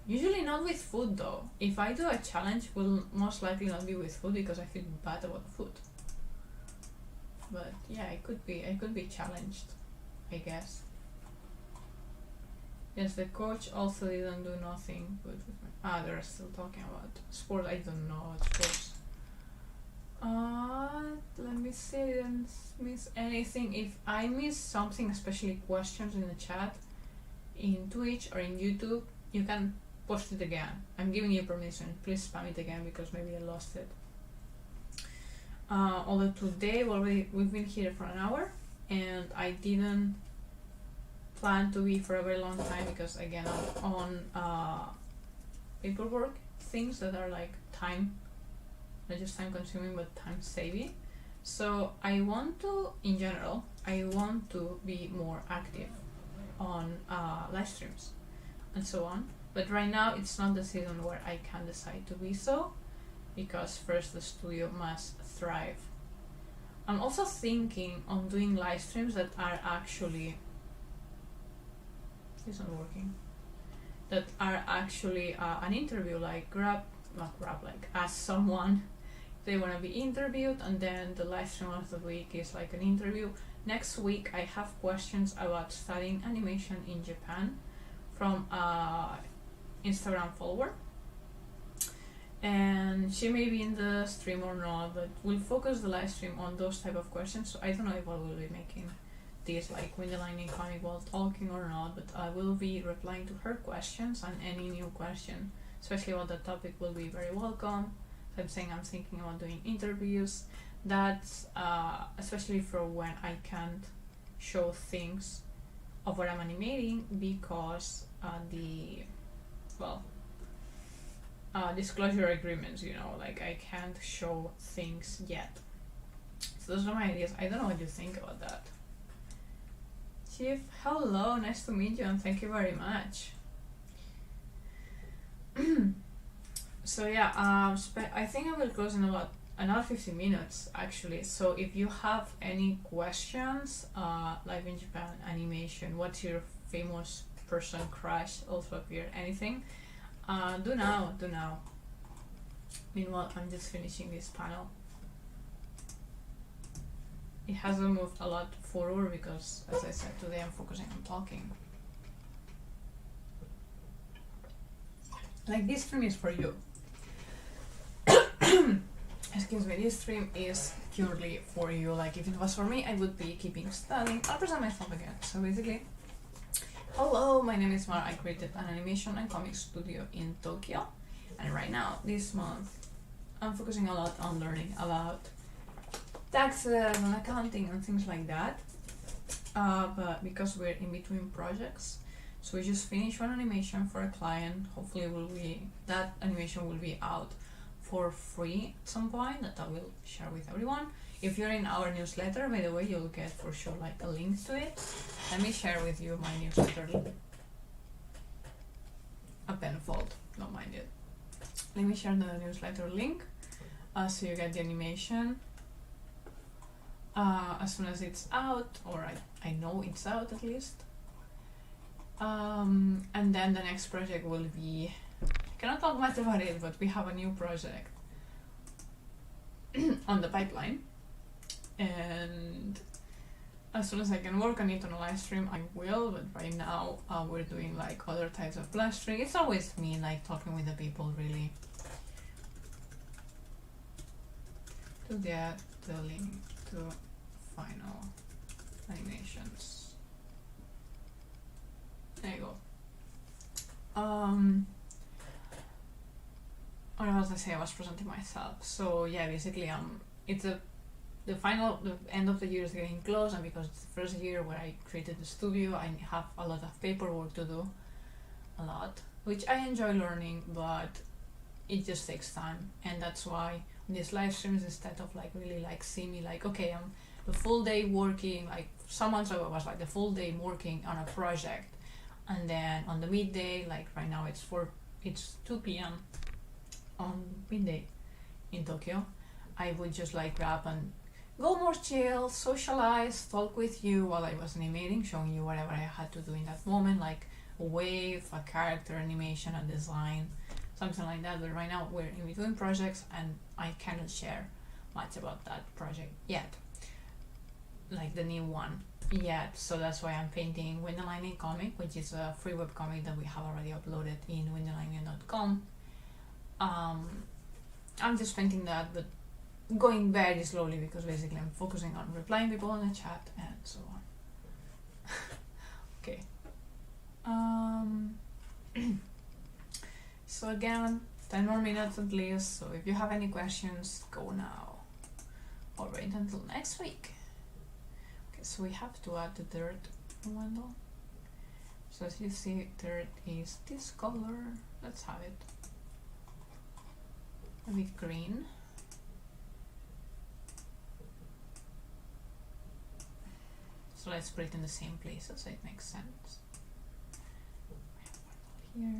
usually not with food though. If I do a challenge, will most likely not be with food because I feel bad about food. But yeah, I could be challenged, I guess. Yes, the coach also didn't do nothing good with me. They're still talking about sport. I don't know what sports. Let me see, I didn't miss anything. If I miss something, especially questions in the chat, in Twitch or in YouTube, you can post it again. I'm giving you permission. Please spam it again because maybe I lost it. Although today we've been here for an hour and I didn't plan to be for a very long time because again I'm on paperwork things that are like not just time consuming but time saving. So I want to, in general, I want to be more active on live streams and so on. But right now it's not the season where I can decide to be so, because first the studio must thrive. I'm also thinking on doing live streams that are actually, it's not working, that are actually an interview, like ask someone they want to be interviewed, and then the live stream of the week is like an interview. Next week I have questions about studying animation in Japan from Instagram follower, and she may be in the stream or not, but we'll focus the live stream on those type of questions. So I don't know if I will be making this like with the lining comic while talking or not, but I will be replying to her questions, and any new question, especially about the topic, will be very welcome. So I'm saying I'm thinking about doing interviews. That's especially for when I can't show things of what I'm animating because disclosure agreements, you know, like I can't show things yet. So those are my ideas. I don't know what you think about that. Chief, hello, nice to meet you and thank you very much. So yeah, I think I will close in about another 15 minutes actually. So if you have any questions, live in Japan, animation, what's your famous person crush, also appear, anything, do now. Meanwhile, I'm just finishing this panel. It hasn't moved a lot forward because, as I said, today I'm focusing on talking. Like, this stream is for you. Excuse me, this stream is purely for you. Like, if it was for me, I would be keeping studying. I'll present myself again. So basically, hello, my name is Maru. I created an animation and comic studio in Tokyo. And right now, this month, I'm focusing a lot on learning about taxes and accounting and things like that. But because we're in between projects, so we just finished one animation for a client. Hopefully that animation will be out for free at some point that I will share with everyone. If you're in our newsletter, by the way, you'll get for sure like a link to it. Let me share with you my newsletter link. A penfold, don't mind it. Let me share the newsletter link so you get the animation as soon as it's out, or I know it's out at least. And then the next project will be, I cannot talk much about it, but we have a new project on the pipeline, and as soon as I can work on it on a live stream, I will, but right now we're doing like other types of plastering. It's always me like talking with the people really to get the link to final animations. There you go. What was I say? I was presenting myself. So yeah, basically it's the end of the year is getting close, and because it's the first year where I created the studio, I have a lot of paperwork to do, a lot, which I enjoy learning, but it just takes time. And that's why these live streams, instead of like really like see me like, okay, I'm the full day working, like some months ago I was like the full day working on a project, and then on the midday, like right now it's 2 p.m. on midday in Tokyo, I would just like grab and go more chill, socialize, talk with you while I was animating, showing you whatever I had to do in that moment, like a wave, a character animation, a design, something like that. But right now we're in between projects and I cannot share much about that project yet, like the new one yet. So that's why I'm painting Windlining comic, which is a free webcomic that we have already uploaded in windlining.com. I'm just painting that, but going very slowly because basically I'm focusing on replying people in the chat and so on. Okay. So again, 10 more minutes at least, so if you have any questions, go now or wait until next week. Okay, so we have to add the third window. So as you see, third is this color. Let's have it a bit green. So let's put it in the same places so it makes sense. We have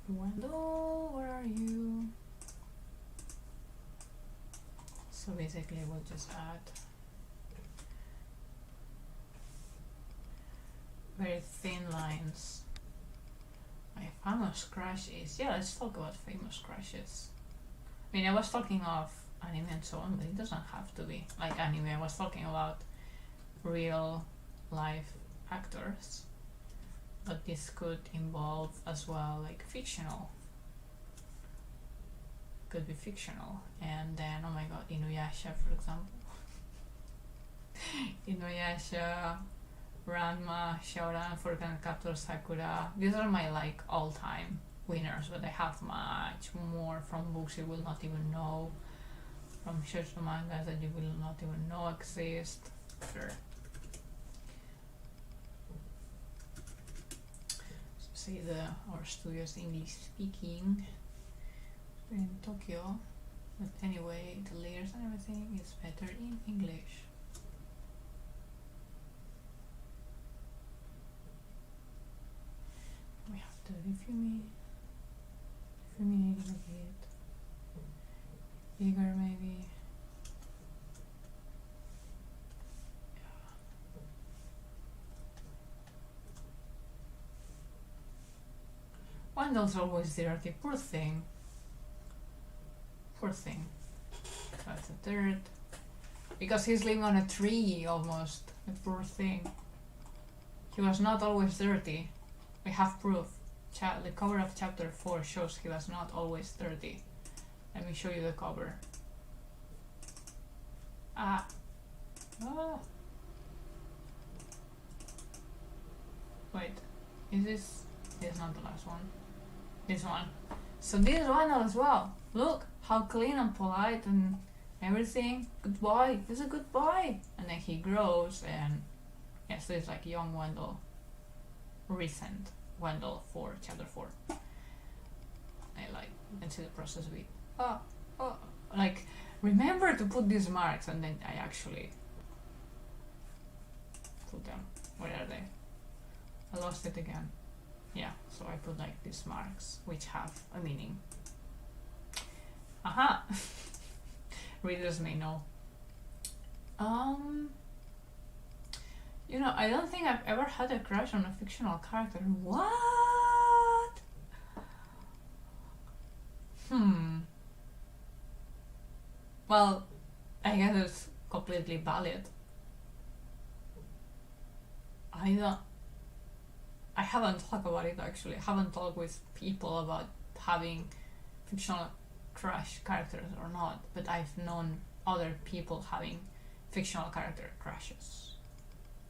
one here. Wendell, where are you? So basically we'll just add very thin lines. My famous crushes. Yeah, let's talk about famous crushes. I mean, I was talking of anime and so on, but it doesn't have to be like anime. I was talking about real life actors, but this could involve as well like fictional. Could be fictional. And then, oh my god, Inuyasha, for example. Inuyasha, Ranma, Shaoran, Forgotten Captor, Sakura. These are my like all-time winners, but I have much more from books you will not even know, from shoujo mangas that you will not even know exist. Sure. So say our studio is English speaking. We're in Tokyo, but anyway, the layers and everything is better in English. We have to refuminate a bit bigger, maybe. Wendell's always dirty, poor thing. Poor thing. That's a third. Because he's living on a tree almost. The poor thing. He was not always dirty. We have proof. The cover of chapter 4 shows he was not always dirty. Let me show you the cover. Ah. Wait. Is this? This is not the last one. This one. So this is Wendell as well. Look how clean and polite and everything. Good boy. He's a good boy. And then he grows and yes, this is like young Wendell. Recent Wendell for chapter 4. I like and see the process with like remember to put these marks, and then I actually put them. Where are they? I lost it again. Yeah, so I put like these marks which have a meaning. Aha! Readers may know. You know, I don't think I've ever had a crush on a fictional character. What? Well, I guess it's completely valid. I haven't talked about it actually. I haven't talked with people about having fictional crush characters or not, but I've known other people having fictional character crushes.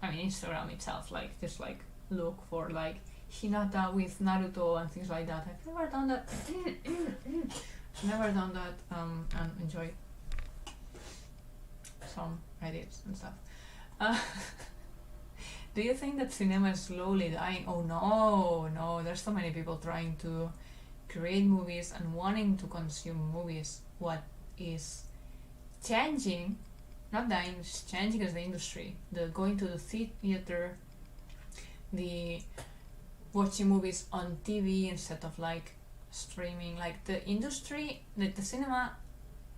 I mean, Instagram itself, like, just like look for like Hinata with Naruto and things like that. I've never done that. Never done that, and enjoy some edits and stuff. Do you think that cinema is slowly dying? Oh no, there's so many people trying to create movies and wanting to consume movies. What is changing, not dying, it's changing as the industry. The going to the theater, the watching movies on TV instead of like streaming, like the industry, like the cinema,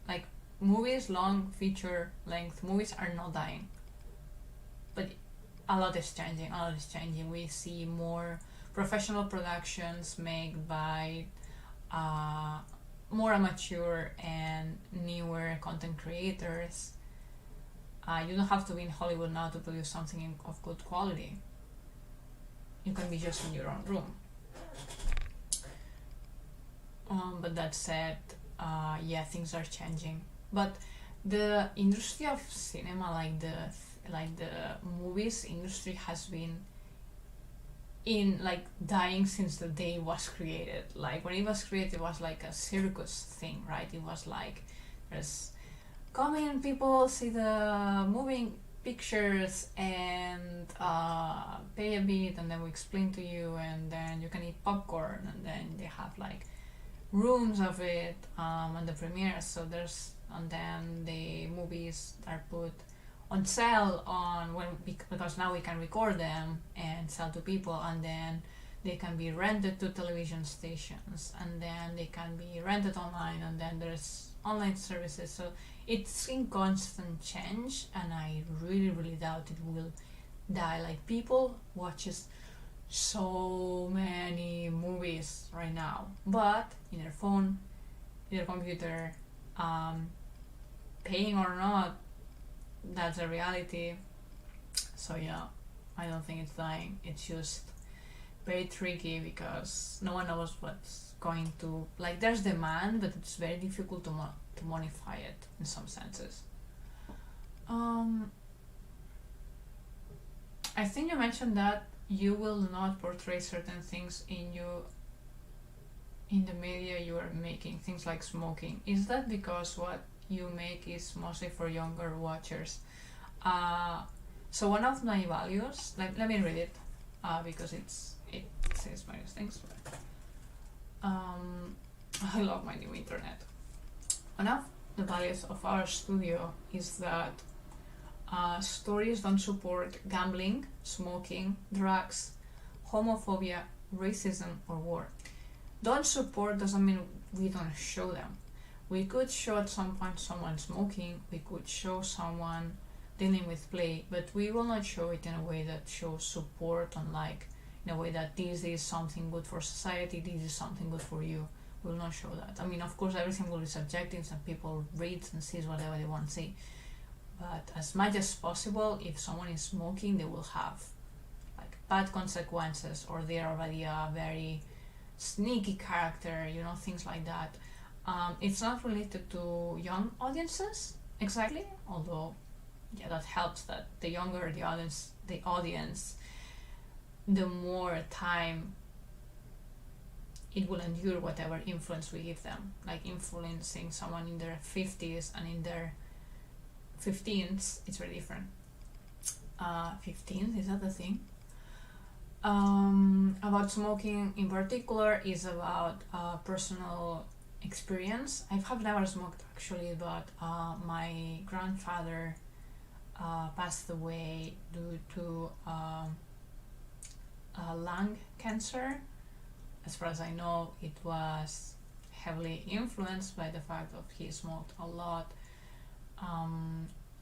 like movies, long feature length movies are not dying, but a lot is changing. We see more professional productions made by more amateur and newer content creators. You don't have to be in Hollywood now to produce something of good quality. You can be just in your own room. But that said, yeah, things are changing. But the industry of cinema, like the movies industry, has been in like dying since the day it was created. Like when it was created, it was like a circus thing, right? It was like there's come in, people see the moving pictures and pay a bit, and then we explain to you, and then you can eat popcorn, and then they have like rooms of it and the premieres. So there's, and then the movies are put on sale on when, because now we can record them and sell to people, and then they can be rented to television stations, and then they can be rented online, and then there's online services. So it's in constant change, and I really doubt it will die. Like people watches so many movies right now, but in their phone, in their computer, paying or not, that's a reality. So yeah, I don't think it's dying. It's just very tricky because no one knows what's going to, like, there's demand, but it's very difficult to monetize it in some senses. I think you mentioned that you will not portray certain things in the media you are making, things like smoking. Is that because what you make is mostly for younger watchers? So one of my values, let me read it, because it says various things. I love my new internet. One of the values of our studio is that stories don't support gambling, smoking, drugs, homophobia, racism, or war. Don't support doesn't mean we don't show them. We could show at some point someone smoking, we could show someone dealing with play, but we will not show it in a way that shows support, on like in a way that this is something good for society, this is something good for you. We will not show that. I mean, of course, everything will be subjective and people read and sees whatever they want to see. But as much as possible, if someone is smoking, they will have like bad consequences, or they're already a very sneaky character, you know, things like that. It's not related to young audiences exactly, although yeah, that helps, that the younger the audience, the more time it will endure whatever influence we give them. Like influencing someone in their 50s and in their 15s, it's very different. 15s, is that the thing? About smoking in particular is about personal experience. I have never smoked actually, but my grandfather passed away due to lung cancer. As far as I know, it was heavily influenced by the fact that he smoked a lot.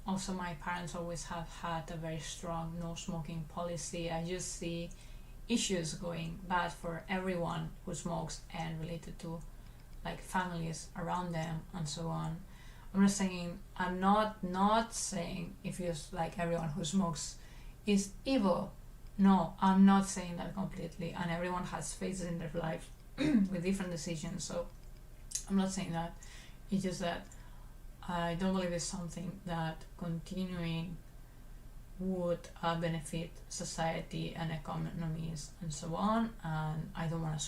Also, my parents always have had a very strong no smoking policy. I just see issues going bad for everyone who smokes and related to like families around them and so on. I'm just saying, I'm not saying if you like everyone who smokes is evil. No, I'm not saying that completely, and everyone has phases in their life with different decisions, so I'm not saying that. It's just that I don't believe it's something that continuing would benefit society and economies and so on, and I don't want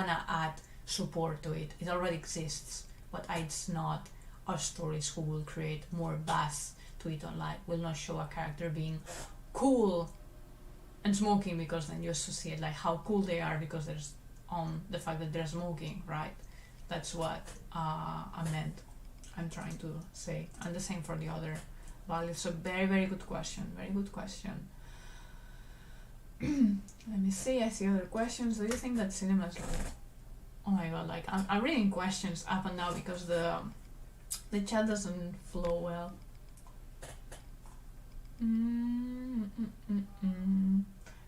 to add support to it. It already exists, but it's not our stories who will create more buzz to it online, will not show a character being cool and smoking, because then you associate like how cool they are because there's the fact that they're smoking, right? That's what I'm trying to say, and the same for the other values. So very, very good question, very good question. Let me see, I see other questions. Do you think that cinema is like, oh my god, like I'm reading questions up and down because the chat doesn't flow well.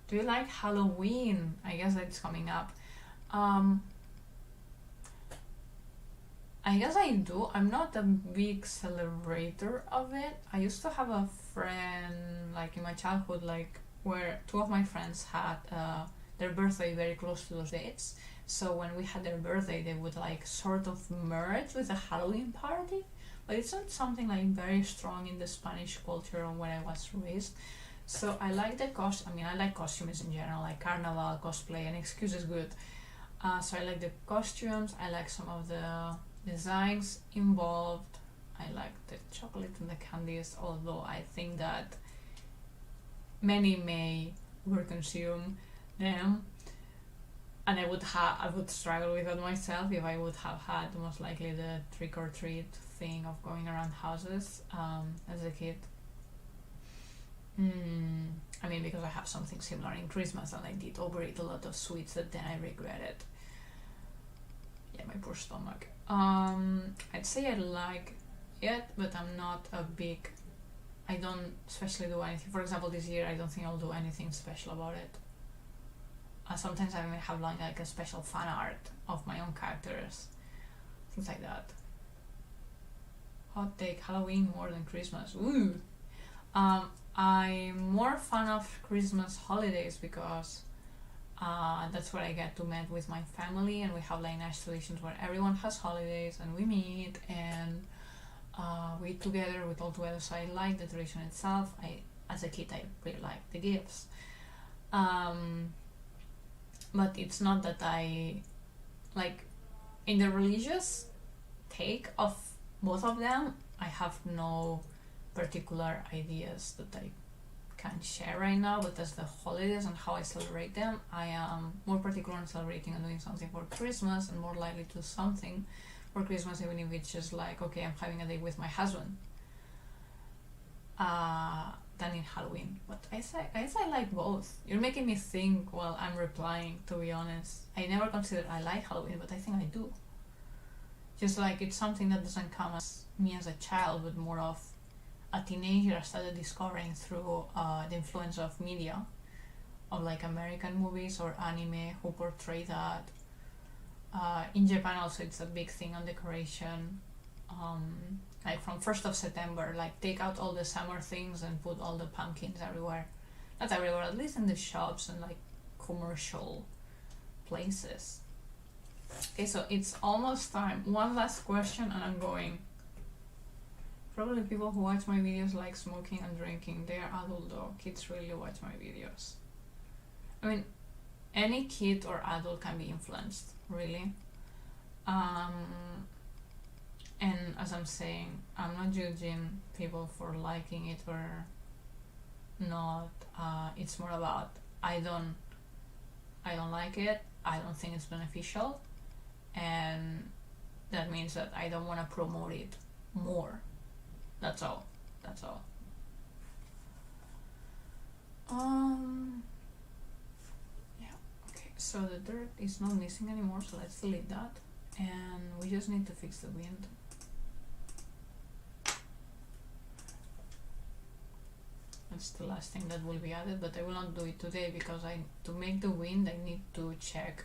Do you like Halloween? I guess that's coming up. I guess I do. I'm not a big celebrator of it. I used to have a friend, like in my childhood, like where two of my friends had their birthday very close to those dates. So when we had their birthday, they would like sort of merge with a Halloween party. But it's not something like very strong in the Spanish culture or where I was raised. So I like the I like costumes in general, like carnival, cosplay, and excuse is good. So I like the costumes, I like some of the designs involved, I like the chocolate and the candies, although I think that many may overconsume them, and I would struggle with it myself if I would have had most likely the trick or treat thing of going around houses as a kid. I mean, because I have something similar in Christmas, and I did overeat a lot of sweets that then I regretted. Yeah, my poor stomach. I'd say I like it, but I'm not a big... I don't especially do anything. For example, this year I don't think I'll do anything special about it. Sometimes I may have like a special fan art of my own characters, things like that. Hot take: Halloween more than Christmas. Ooh. I'm more fan of Christmas holidays because that's where I get to meet with my family, and we have like nice traditions where everyone has holidays and we meet and we eat together, we all together. So I like the tradition itself. As a kid, I really liked the gifts. But it's not that I like in the religious take of both of them. I have no particular ideas that I can share right now, but as the holidays and how I celebrate them, I am more particular in celebrating and doing something for Christmas, and more likely to do something for Christmas even if it's just like, okay, I'm having a day with my husband, than in Halloween. But I guess I like both. You're making me think while I'm replying, to be honest. I never considered I like Halloween, but I think I do. Just like it's something that doesn't come as me as a child, but more of a teenager I started discovering through the influence of media, of like American movies or anime who portray that. In Japan also it's a big thing on decoration. Like from 1st of September, like take out all the summer things and put all the pumpkins everywhere. Not everywhere, at least in the shops and like commercial places. Okay, so it's almost time. One last question and I'm going. Probably people who watch my videos like smoking and drinking. They are adult though. Kids really watch my videos. I mean, any kid or adult can be influenced, really. And as I'm saying, I'm not judging people for liking it or not. It's more about I don't like it. I don't think it's beneficial, and that means that I don't want to promote it more. That's all. Yeah. Okay. So the dirt is not missing anymore. So let's delete that, and we just need to fix the wind. That's the last thing that will be added, but I will not do it today because to make the wind I need to check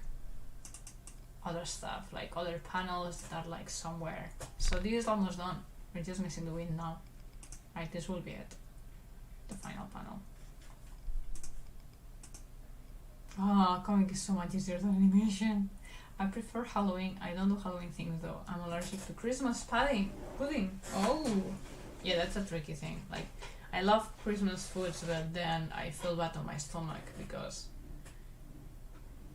other stuff, like other panels that are like somewhere. So this is almost done. We're just missing the wind now. Right, this will be it. The final panel. Comic is so much easier than animation. I prefer Halloween. I don't do Halloween things though. I'm allergic to Christmas pudding. Oh, yeah, that's a tricky thing. Like, I love Christmas foods, but then I feel bad on my stomach because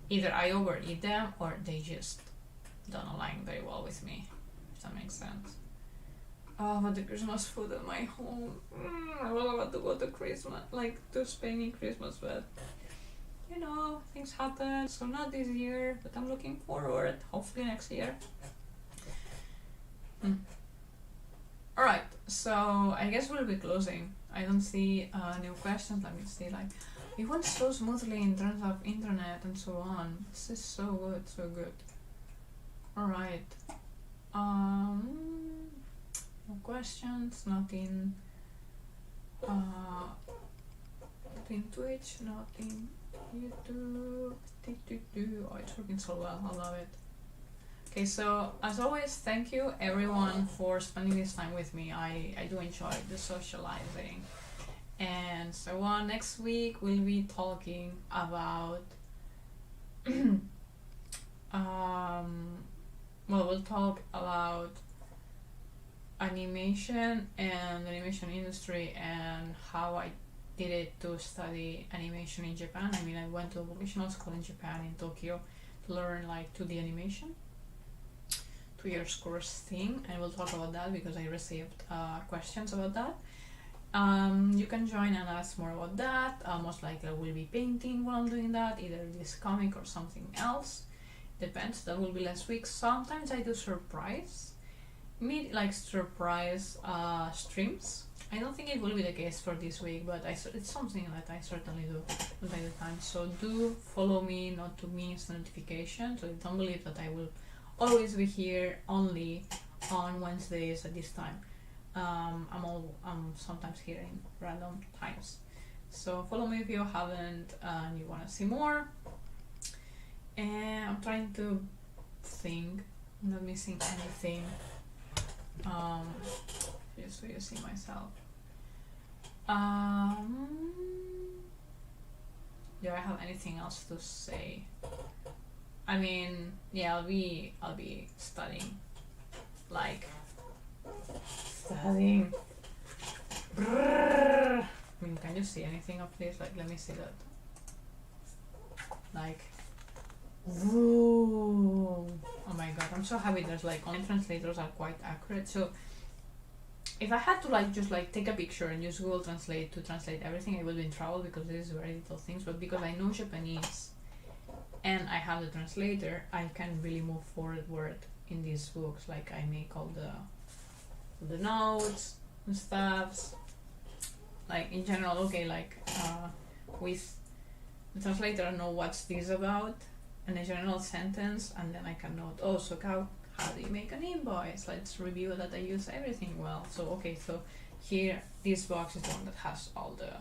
either I overeat them or they just don't align very well with me, if that makes sense. Oh, but the Christmas food at my home. I really want to go to Christmas, like to Spain in Christmas, but you know, things happen. So not this year, but I'm looking forward. Hopefully next year. Alright, so I guess we'll be closing. I don't see new questions. Let me see. Like, it went so smoothly in terms of internet and so on. This is so good, so good. Alright. No questions, not in Twitch, not in YouTube. Oh, it's working so well. I love it. Okay, so as always, thank you everyone for spending this time with me. I do enjoy the socializing. And so on, next week we'll be talking about we'll talk about animation and the animation industry and how I did it to study animation in Japan. I mean, I went to a vocational school in Japan, in Tokyo, to learn like 2D animation, 2 years course thing, and we'll talk about that because I received questions about that. You can join and ask more about that. Most likely I will be painting while I'm doing that, either this comic or something else. Depends, that will be last week. Sometimes I do surprise streams. I don't think it will be the case for this week, but it's something that I certainly do from time to time. So do follow me not to miss notifications. So don't believe that I will always be here only on Wednesdays at this time. I'm sometimes here in random times. So follow me if you haven't and you want to see more. And I'm trying to think. I'm not missing anything. Just so you see myself. Do I have anything else to say? I mean, yeah, I'll be studying. Studying. I mean, can you see anything of this? Like, let me see that. Like, ooh. Oh my god, I'm so happy there's like online translators are quite accurate. So if I had to just take a picture and use Google Translate to translate everything, I would be in trouble because this is very little things. But because I know Japanese and I have the translator, I can really move forward in these books. Like, I make all the notes and stuff. Like, in general, okay, with the translator, I know what's this about and a general sentence, and then I can note, oh, so how do you make an invoice? Let's review that I use everything well. So, okay, so here, this box is the one that has all the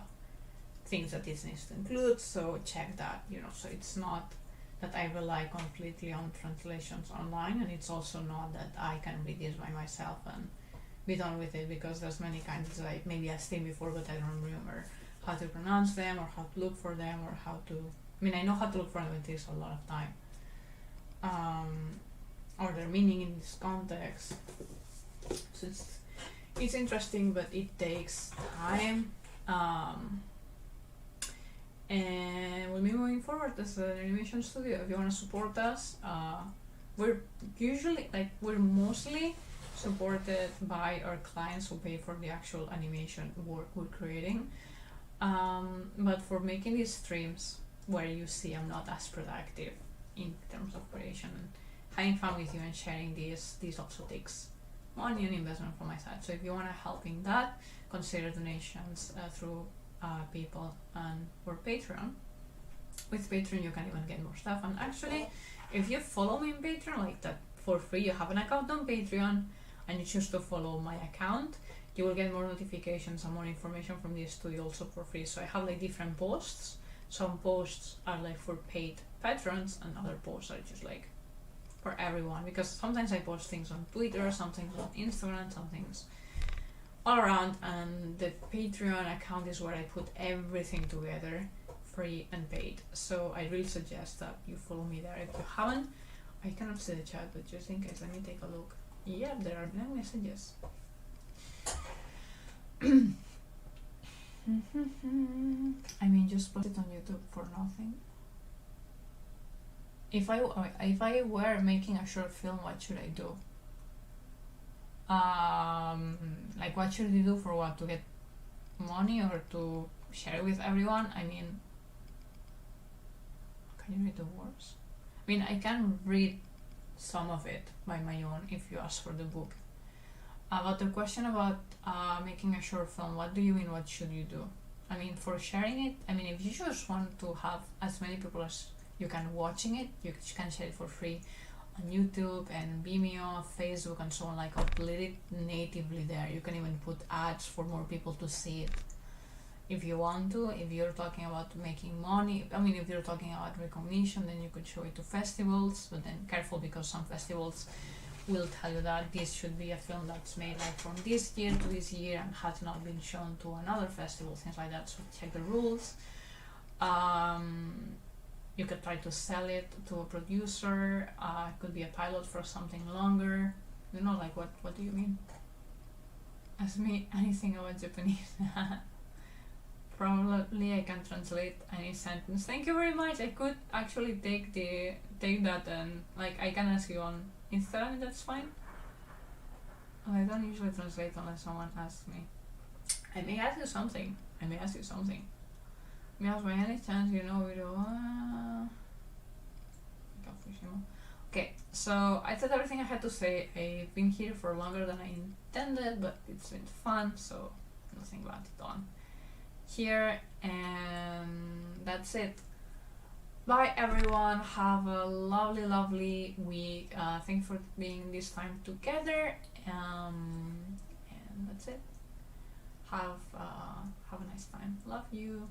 things that this needs to include, so check that, so it's not that I rely completely on translations online, and it's also not that I can read this by myself and be done with it, because there's many kinds that maybe I've seen before, but I don't remember how to pronounce them or how to look for them or how to, I know how to look for them, it takes a lot of time. Or their meaning in this context. So it's interesting, but it takes time. And we'll be moving forward as an animation studio. If you want to support us, we're mostly supported by our clients who pay for the actual animation work we're creating. But for making these streams where you see I'm not as productive in terms of creation and having fun with you and sharing this also takes money and investment from my side. So if you want to help in that, consider donations through PayPal and or Patreon. With Patreon you can even get more stuff, and actually if you follow me on Patreon like that for free, you have an account on Patreon and you choose to follow my account, you will get more notifications and more information from the studio also for free. So I have different posts. Some posts are for paid patrons and other posts are just for everyone, because sometimes I post things on Twitter, some things on Instagram, some things all around, and the Patreon account is where I put everything together free and paid. So I really suggest that you follow me there. If you haven't, I cannot see the chat, but just in case, let me take a look. Yeah, there are no messages. I mean, just post it on YouTube for nothing. If I were making a short film, what should I do? Like, what should you do for what? To get money or to share it with everyone? I mean, can you read the words? I mean, I can read some of it by my own if you ask for the book. But the question about making a short film, what do you mean, what should you do? I mean, for sharing it, I mean, if you just want to have as many people as you can watching it, you can share it for free on YouTube and Vimeo, Facebook and so on, like upload it natively there. You can even put ads for more people to see it if you want to. If you're talking about making money, I mean, if you're talking about recognition, then you could show it to festivals, but then careful, because some festivals will tell you that this should be a film that's made like from this year to this year and has not been shown to another festival, things like that, so check the rules. You could try to sell it to a producer. It could be a pilot for something longer. You know, like, what do you mean? Ask me anything about Japanese. Probably I can translate any sentence. Thank you very much. I could actually take that and, like, I can ask you on Instagram, that's fine. I don't usually translate unless someone asks me. I may ask you something. Because by any chance you know video. Okay, so I said everything I had to say. I've been here for longer than I intended, but it's been fun, so nothing bad done here, and that's it. Bye everyone, have a lovely week. Thanks for being this time together, and that's it. Have a nice time. Love you.